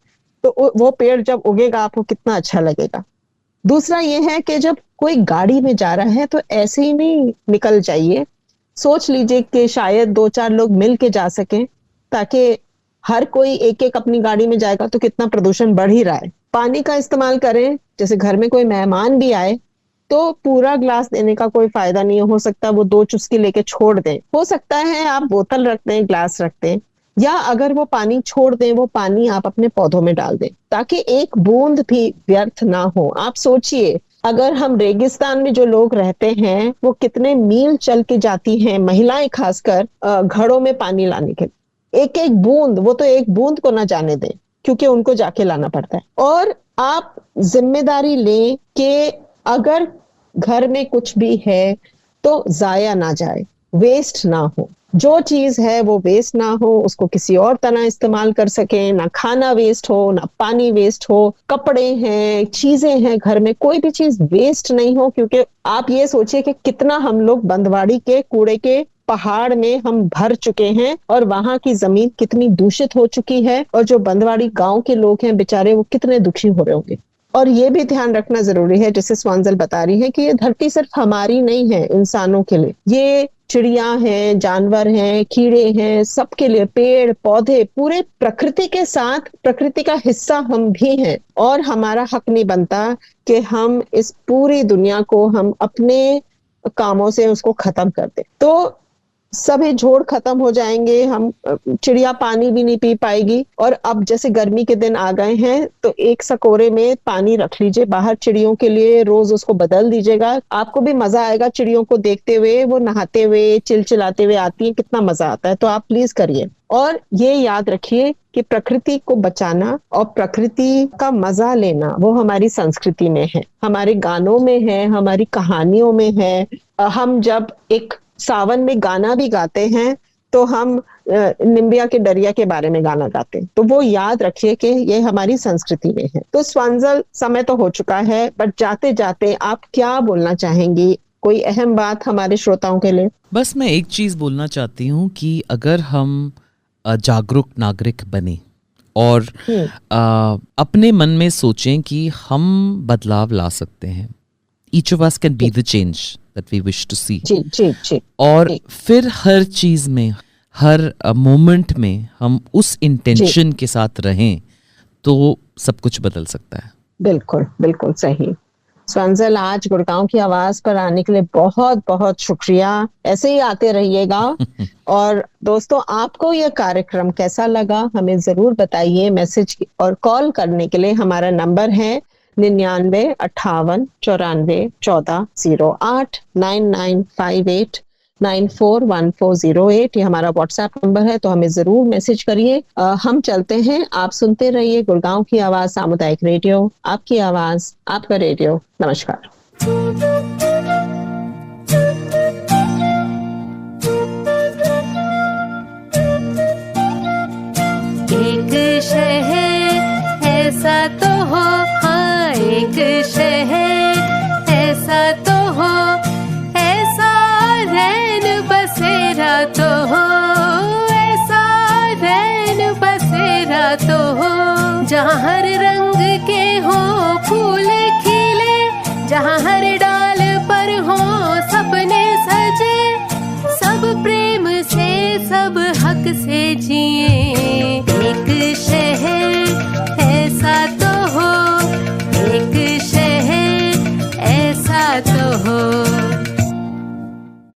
तो वो पेड़ जब उगेगा आपको कितना अच्छा लगेगा। दूसरा ये है कि जब कोई गाड़ी में जा रहा है तो ऐसे ही नहीं निकल जाइए, सोच लीजिए कि शायद 2-4 लोग मिल के जा सकें, ताकि हर कोई एक एक अपनी गाड़ी में जाएगा तो कितना प्रदूषण बढ़ ही रहा है। पानी का इस्तेमाल करें, जैसे घर में कोई मेहमान भी आए तो पूरा ग्लास देने का कोई फायदा नहीं हो सकता, वो 2 चुस्की लेके छोड़ दें। हो सकता है आप बोतल रख दें, ग्लास रख दें, या अगर वो पानी छोड़ दें, वो पानी आप अपने पौधों में डाल दें, ताकि एक बूंद भी व्यर्थ ना हो। आप सोचिए, अगर हम रेगिस्तान में जो लोग रहते हैं, वो कितने मील चल के जाती हैं, महिलाएं खासकर, घड़ों में पानी लाने के लिए। एक एक बूंद, वो तो एक बूंद को ना जाने दें, क्योंकि उनको जाके लाना पड़ता है। और आप जिम्मेदारी लें कि अगर घर में कुछ भी है तो जाया ना जाए, वेस्ट ना हो। जो चीज है वो वेस्ट ना हो, उसको किसी और तरह इस्तेमाल कर सकें। ना खाना वेस्ट हो, ना पानी वेस्ट हो, कपड़े हैं, चीजें हैं घर में, कोई भी चीज वेस्ट नहीं हो। क्योंकि आप ये सोचिए कि कितना हम लोग बंदवाड़ी के कूड़े के पहाड़ में हम भर चुके हैं, और वहां की जमीन कितनी दूषित हो चुकी है, और जो बंदवाड़ी गांव के लोग हैं बेचारे, वो कितने दुखी हो रहे होंगे। और ये भी ध्यान रखना जरूरी है, जैसे स्वांजल बता रही है, कि ये धरती सिर्फ हमारी नहीं है, इंसानों के लिए, ये चिड़िया हैं, जानवर हैं, कीड़े हैं, सबके लिए, पेड़ पौधे, पूरे प्रकृति के साथ, प्रकृति का हिस्सा हम भी हैं। और हमारा हक नहीं बनता कि हम इस पूरी दुनिया को हम अपने कामों से उसको खत्म कर दें। तो सभी झोड़ खत्म हो जाएंगे, हम चिड़िया पानी भी नहीं पी पाएगी। और अब जैसे गर्मी के दिन आ गए हैं तो एक सकोरे में पानी रख लीजिए बाहर चिड़ियों के लिए, रोज उसको बदल दीजिएगा, आपको भी मजा आएगा चिड़ियों को देखते हुए, वो नहाते हुए चिलचिलाते हुए आती है, कितना मजा आता है। तो आप प्लीज करिए। और ये याद रखिए कि प्रकृति को बचाना और प्रकृति का मजा लेना वो हमारी संस्कृति में है, हमारे गानों में है, हमारी कहानियों में है। हम जब एक सावन में गाना भी गाते हैं तो हम निम्बिया के डरिया के बारे में गाना गाते हैं, तो वो याद रखिए कि ये हमारी संस्कृति में है। तो स्वांजल समय तो हो चुका है, बट जाते जाते आप क्या बोलना चाहेंगी, कोई अहम बात हमारे श्रोताओं के लिए? बस मैं एक चीज़ बोलना चाहती हूँ कि अगर हम जागरूक नागरिक बने और अपने मन में सोचें कि हम बदलाव ला सकते हैं, each of us can be the change that we wish to see. जी। और फिर हर चीज में, हर मोमेंट में हम उस इंटेंशन के साथ रहें तो सब कुछ बदल सकता है। बिल्कुल बिल्कुल सही। स्वांजल, आज गुड़गांव की आवाज पर आने के लिए बहुत बहुत शुक्रिया, ऐसे ही आते रहिएगा। और दोस्तों, आपको यह कार्यक्रम कैसा लगा हमें जरूर बताइए। मैसेज और कॉल करने के लिए हमारा नंबर है 99 58 94 14 08 9958 941408। ये हमारा व्हाट्सएप नंबर है, तो हमें जरूर मैसेज करिए। हम चलते हैं, आप सुनते रहिए गुड़गांव की आवाज सामुदायिक रेडियो, आपकी आवाज आपका रेडियो। नमस्कार। एक शहर ऐसा तो हो, हाँ एक शहर ऐसा तो हो, ऐसा रैन बसेरा तो हो, ऐसा रैन बसेरा तो हो, जहाँ हर